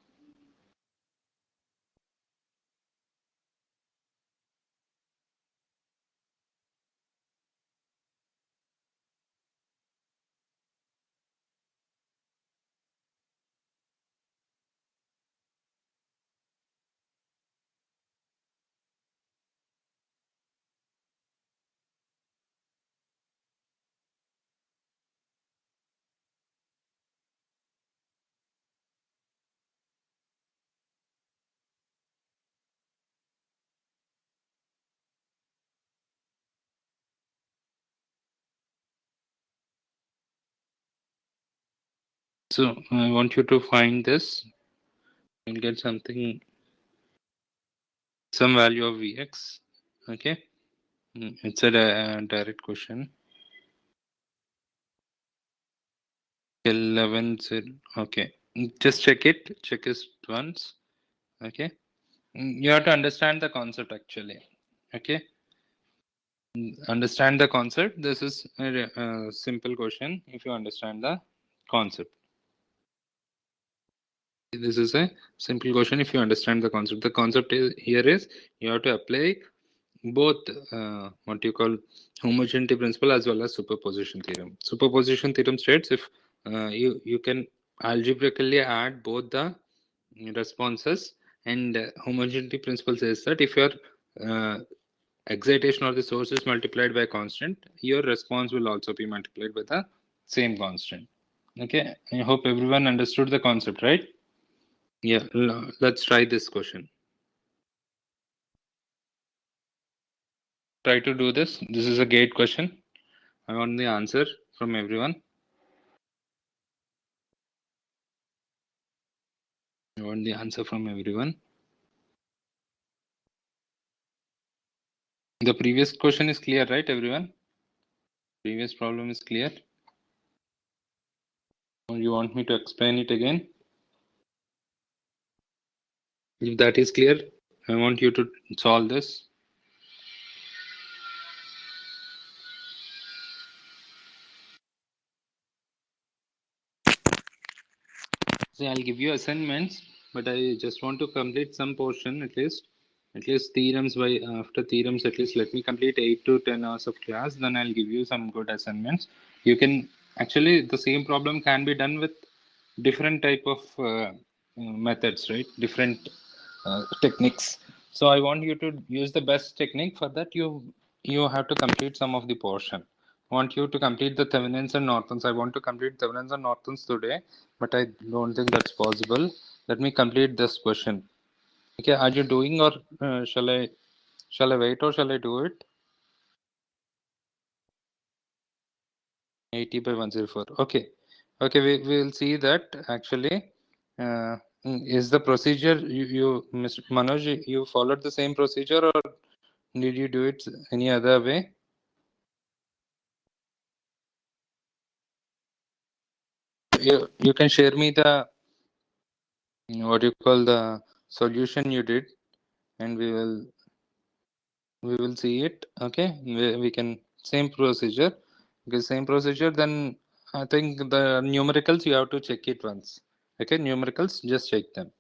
So I want you to find this. You'll get something, some value of Vx. Okay. It's a direct question. 11 okay. Just check it. Check it once. Okay. You have to understand the concept actually. Okay. Understand the concept. This is a simple question if you understand the concept. This is a simple question if you understand the concept. The concept is here is you have to apply both what you call homogeneity principle as well as superposition theorem. Superposition theorem states if you can algebraically add both the responses, and homogeneity principle says that if your excitation of the source is multiplied by a constant, your response will also be multiplied by the same constant. Okay, I hope everyone understood the concept, right? Yeah, let's try this question. Try to do this. This is a gate question. I want the answer from everyone. I want the answer from everyone. The previous question is clear, right, everyone? Previous problem is clear. Or you want me to explain it again? If that is clear, I want you to solve this. See, I'll give you assignments, but I just want to complete some portion at least theorems. By after theorems, at least let me complete 8 to 10 hours of class. Then I'll give you some good assignments. You can actually, the same problem can be done with different type of methods, right? Different techniques. So I want you to use the best technique. For that, you have to complete some of the portion. I want you to complete the Thevenins and Nortons. I want to complete Thevenins and Nortons today, but I don't think that's possible. Let me complete this question. Okay, are you doing, or shall I wait, or shall I do it? 80 by 104. Okay, we will see that actually. Is the procedure you Mr. Manoj, you followed the same procedure, or did you do it any other way? You can share me the what you call the solution you did, and we will see it. Okay, we can same procedure. Okay, same procedure. Then I think the numericals you have to check it once. Okay, numericals, just check them.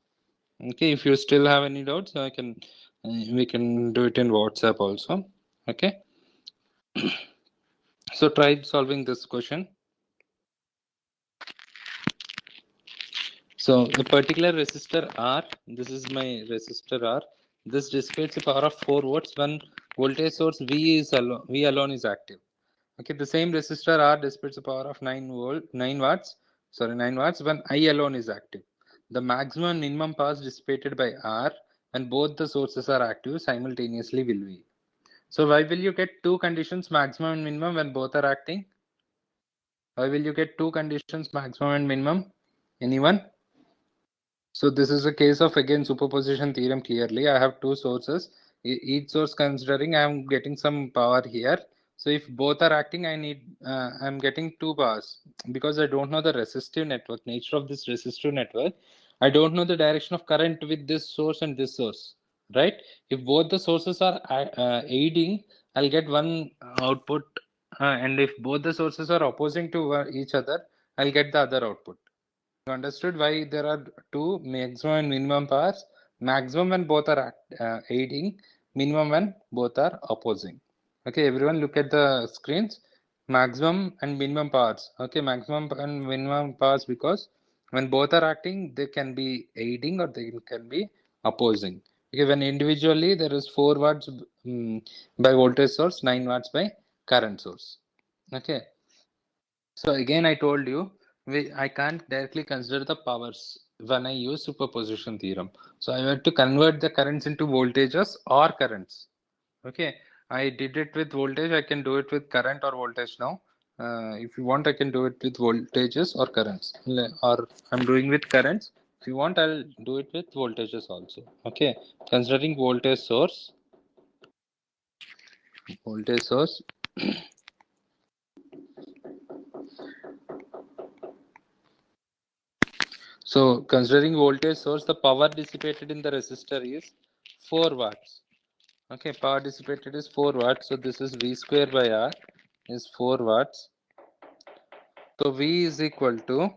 Okay, if you still have any doubts, I can we can do it in WhatsApp also. Okay. So try solving this question. So a particular resistor R, this is my resistor R. This dissipates a power of 4 volts when voltage source V alone is active. Okay, the same resistor R dissipates a power of 9 watts when I alone is active. The maximum and minimum power dissipated by R when both the sources are active simultaneously will be. So why will you get two conditions, maximum and minimum, when both are acting? Why will you get two conditions, maximum and minimum? Anyone? So this is a case of, again, superposition theorem. Clearly, I have two sources. Each source considering, I am getting some power here. So if both are acting, I'm getting two powers, because I don't know the resistive network, nature of this resistive network. I don't know the direction of current with this source and this source, right? If both the sources are aiding, I'll get one output, and if both the sources are opposing to each other, I'll get the other output. You understood why there are two maximum and minimum powers? Maximum when both are aiding, minimum when both are opposing. Okay, everyone look at the screens. Maximum and minimum powers. Okay, maximum and minimum powers, because when both are acting, they can be aiding or they can be opposing. Okay, when individually there is 4 watts by voltage source, 9 watts by current source. Okay. So again, I told you, I can't directly consider the powers when I use superposition theorem. So I have to convert the currents into voltages or currents. Okay, I did it with voltage. I can do it with current or voltage now. If you want, I can do it with voltages or currents, or I'm doing with currents. If you want, I'll do it with voltages also. Okay, considering voltage source. So considering voltage source, the power dissipated in the resistor is 4 watts. Okay, power dissipated is 4 watts. So this is V square by R is 4 watts. So V is equal to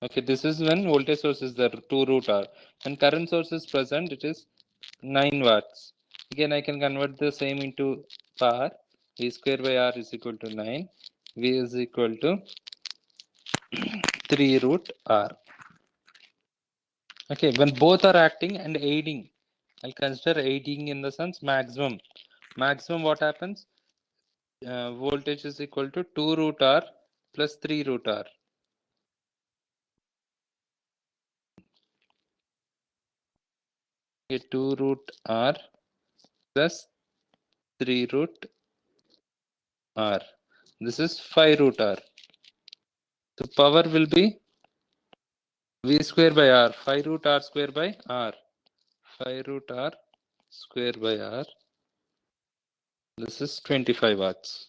okay, this is when voltage source is there, 2 root R, and current source is present, it is 9 watts. Again, I can convert the same into power. V square by R is equal to 9. V is equal to 3 root R. Okay, when both are acting and aiding, I'll consider aiding in the sense maximum. Maximum, what happens? Voltage is equal to 2 root R plus 3 root R. Okay, 2 root R plus 3 root R. This is 5 root R. So power will be V square by R, 5 root R square by R. 5 root R square by R. This is 25 watts.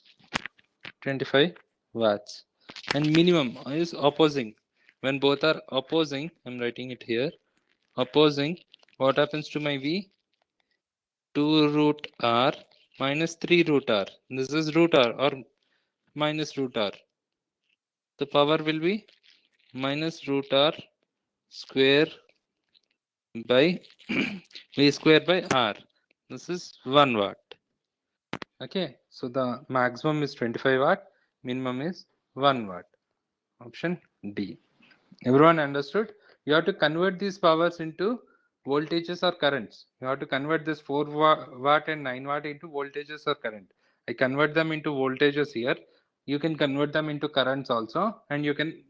25 watts. And minimum is opposing. When both are opposing, I'm writing it here. Opposing, what happens to my V? 2 root R minus 3 root R. This is root R or minus root R. The power will be minus root R square by V square by R. This is 1 watt. Okay, so the maximum is 25 watt, minimum is 1 watt. Option D. Everyone understood? You have to convert these powers into voltages or currents. You have to convert this 4 watt and 9 watt into voltages or current. I convert them into voltages here. You can convert them into currents also, and you can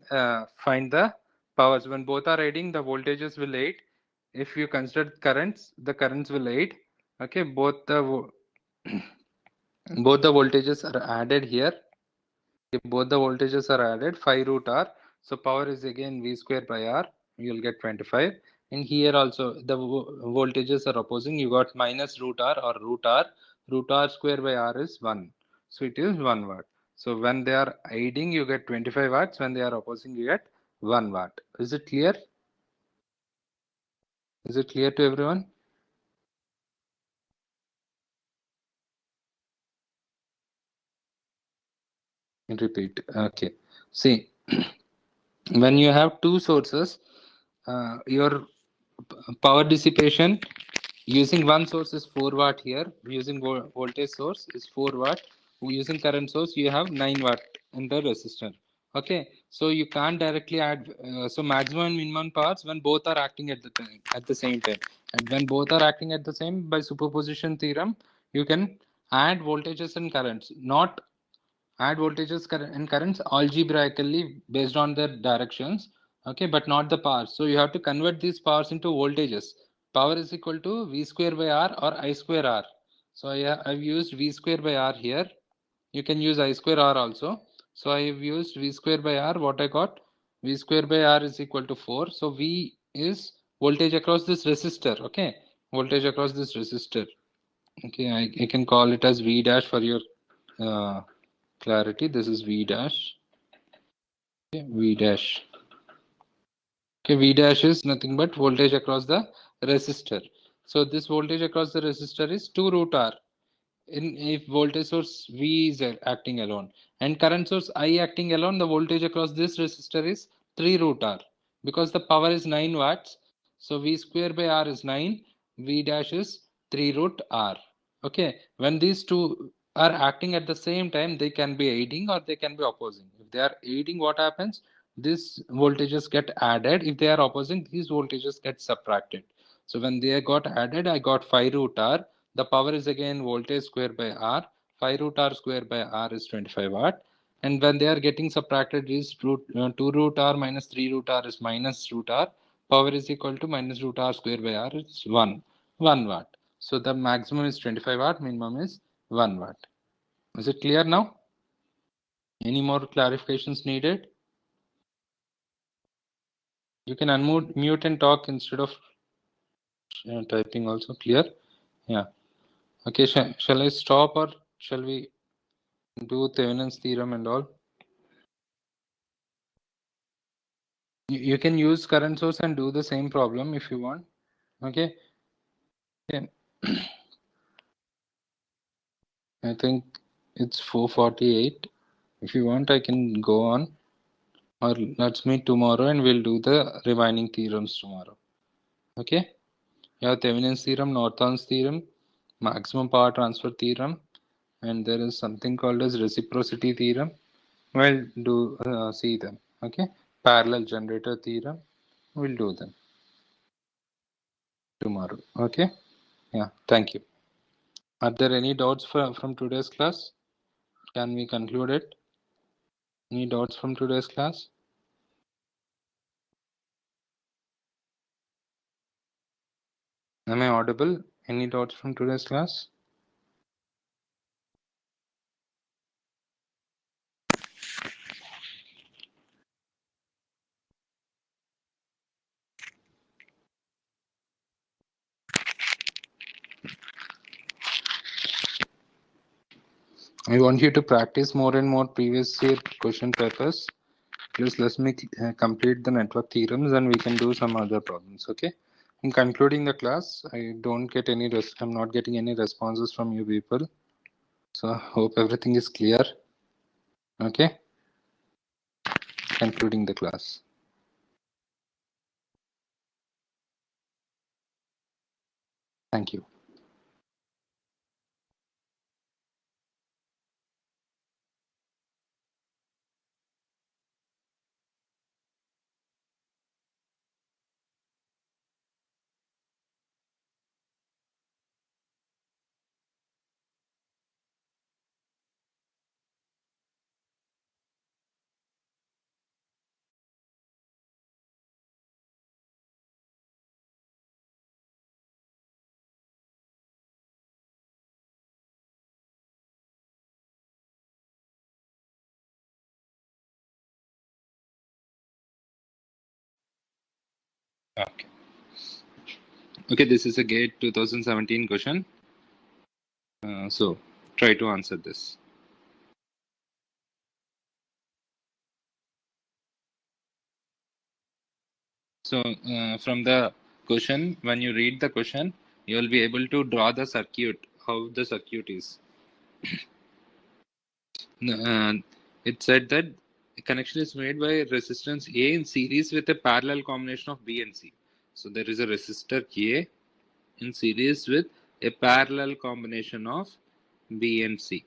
find the powers. When both are aiding, the voltages will aid. If you consider currents, the currents will aid. Okay, both the voltages are added here. If both the voltages are added, 5 root R. So power is again V square by R. You'll get 25. And here also the voltages are opposing. You got minus root R or root R. Root R square by R is 1. So it is 1 watt. So when they are aiding, you get 25 watts. When they are opposing, you get 1 watt. Is it clear? Is it clear to everyone? Repeat. Okay. See, when you have two sources, your power dissipation using one source is 4 watt here. Using voltage source is 4 watt. Using current source, you have 9 watt in the resistor. Okay, so you can't directly add. So maximum and minimum powers when both are acting at the same time. And when both are acting at the same, by superposition theorem, you can add voltages and currents. Not add voltages and currents algebraically based on their directions, okay, but not the powers. So you have to convert these powers into voltages. Power is equal to V square by R or I square R. So I've used V square by R here. You can use I square R also. So I have used V square by R. What I got? V square by R is equal to 4. So V is voltage across this resistor. Okay, voltage across this resistor. Okay, I can call it as V dash for your clarity. This is V dash. Okay, V dash. Okay, V dash is nothing but voltage across the resistor. So this voltage across the resistor is 2 root R. If voltage source V is acting alone and current source I acting alone, the voltage across this resistor is 3 root R. Because the power is 9 watts, so V square by R is 9, V dash is 3 root R. Okay, when these two are acting at the same time, they can be aiding or they can be opposing. If they are aiding, what happens? these voltages get added. If they are opposing, these voltages get subtracted. So when they got added, I got 5 root R. The power is again voltage square by R. 5 root R square by R is 25 watt. And when they are getting subtracted, is 2 root R minus 3 root R is minus root R. Power is equal to minus root R square by R is 1 watt. So the maximum is 25 watt, minimum is 1 watt. Is it clear now? Any more clarifications needed? You can unmute and talk instead of typing also. Clear? Yeah. Okay, shall I stop or shall we do Thevenin's theorem and all? You can use current source and do the same problem if you want. Okay. Yeah. I think it's 4:48. If you want, I can go on. Or let's meet tomorrow and we'll do the remaining theorems tomorrow. Okay. You have Thevenin's theorem, Norton's theorem, maximum power transfer theorem, and there is something called as reciprocity theorem. We'll do see them. Okay. Parallel generator theorem. We'll do them tomorrow. Okay. Yeah. Thank you. Are there any doubts from today's class? Can we conclude it? Any doubts from today's class? Am I audible? Any doubts from today's class? I want you to practice more and more previous year question papers. Please let me complete the network theorems and we can do some other problems. Okay. In concluding the class, I don't get any I'm not getting any responses from you people. So I hope everything is clear. Okay. Concluding the class. Thank you. Okay. Okay, this is a GATE 2017 question. So try to answer this. So from the question, when you read the question, you will be able to draw the circuit, how the circuit is. It said that a connection is made by resistance A in series with a parallel combination of B and C. So there is a resistor A in series with a parallel combination of B and C.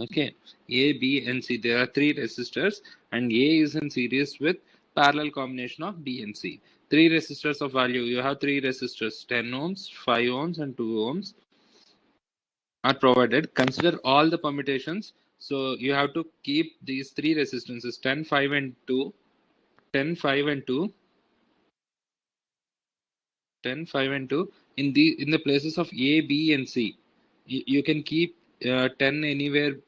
Okay, A, B, and C. There are 3 resistors, and A is in series with parallel combination of B and C. 3 resistors of value. You have 3 resistors: 10 ohms, 5 ohms, and 2 ohms are provided. Consider all the permutations. So you have to keep these 3 resistances: 10, 5, and 2. 10, 5, and 2. 10, 5, and 2 in the places of A, B, and C. You can keep 10 anywhere,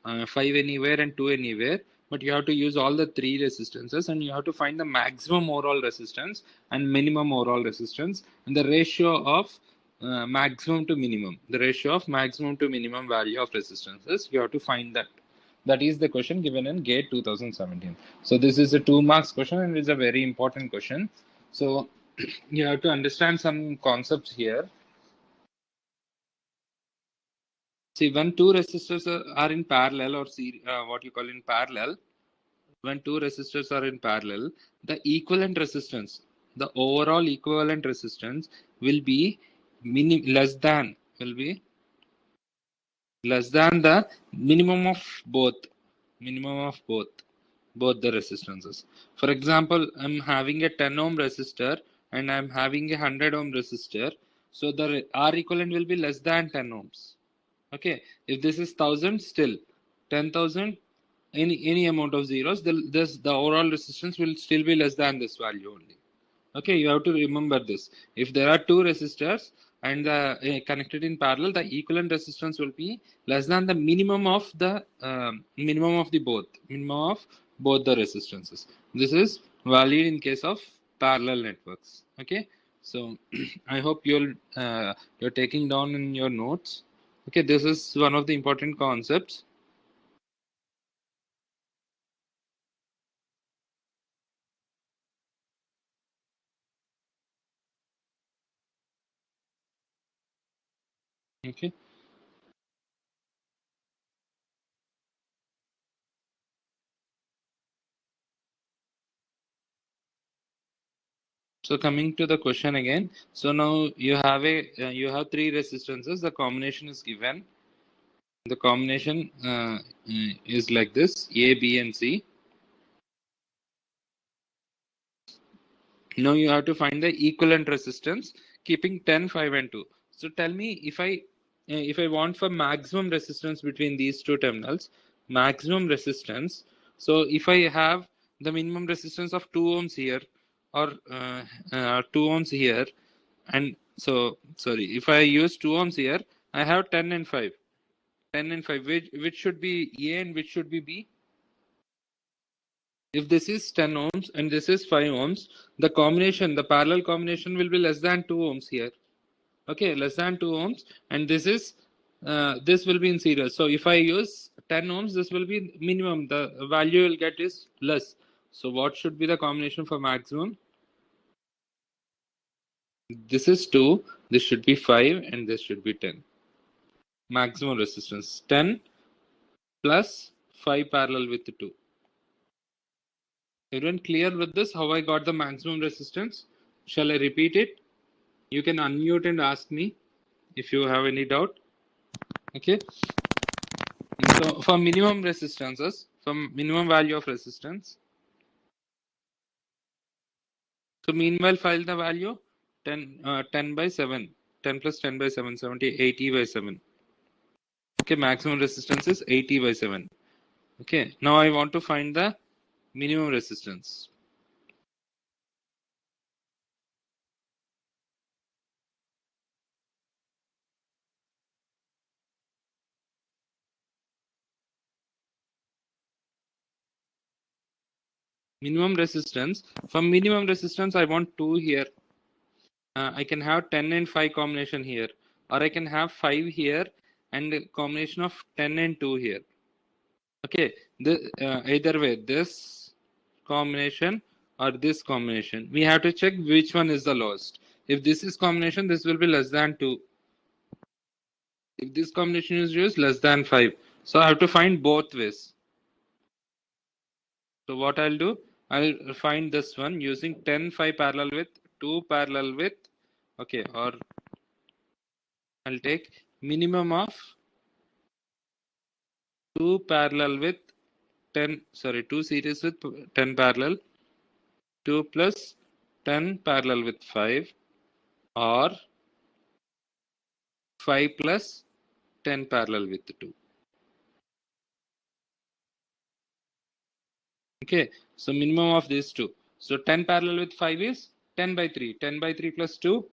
5 anywhere, and 2 anywhere, but you have to use all the 3 resistances, and you have to find the maximum overall resistance and minimum overall resistance, and the ratio of maximum to minimum. The ratio of maximum to minimum value of resistances, you have to find that. That is the question given in GATE 2017. So this is a 2 marks question and it is a very important question. So you have to understand some concepts here. See, when 2 resistors are in parallel, or what you call in parallel, when 2 resistors are in parallel, the equivalent resistance, the overall equivalent resistance will be less than the minimum of both. both the resistances. For example, I'm having a 10 ohm resistor and I'm having a 100 ohm resistor. So the R equivalent will be less than 10 ohms. Okay, if this is 1000, still 10,000, any amount of zeros, the overall resistance will still be less than this value only. Okay, you have to remember this. If there are two resistors and connected in parallel, the equivalent resistance will be less than the minimum of the minimum of both the resistances. This is valid in case of parallel networks. Okay, so I hope you're taking down in your notes. Okay, this is one of the important concepts. Okay. So coming to the question again. So now you have three resistances. The combination is given. The combination is like this: A, B, and C. Now you have to find the equivalent resistance, keeping 10, 5, and 2. So tell me if I want for maximum resistance between these two terminals, maximum resistance. So if I have the minimum resistance of 2 ohms here, or 2 ohms here, and so sorry, if I use 2 ohms here, I have 10 and 5. 10 and 5, which should be A and which should be B? If this is 10 ohms and this is 5 ohms, the parallel combination will be less than 2 ohms here. Okay, less than 2 ohms, and this will be in series. So if I use 10 ohms, this will be minimum. The value you'll get is less. So what should be the combination for maximum? This is 2, this should be 5, and this should be 10. Maximum resistance 10 plus 5 parallel with 2. Everyone clear with this? How I got the maximum resistance? Shall I repeat it? You can unmute and ask me if you have any doubt. Okay. So for minimum resistances, from minimum value of resistance. So meanwhile, file the value 10 by 7. 10 plus 10 by 7, 70, 80 by 7. Okay, maximum resistance is 80 by 7. Okay, now I want to find the minimum resistance. Minimum resistance. From minimum resistance, I want 2 here. I can have 10 and 5 combination here, or I can have 5 here and a combination of 10 and 2 here. Okay, either way, this combination or this combination, we have to check which one is the lowest. If this is combination, this will be less than 2. If this combination is used, less than 5. So I have to find both ways. So what I'll do, I'll find this one using 10, 5 parallel with 2 parallel with, okay, or I'll take minimum of 2 parallel with 10, sorry, 2 series with 10 parallel, 2 plus 10 parallel with 5, or 5 plus 10 parallel with 2. Okay, so minimum of these two. So 10 parallel with 5 is 10 by 3. 10 by 3 plus 2,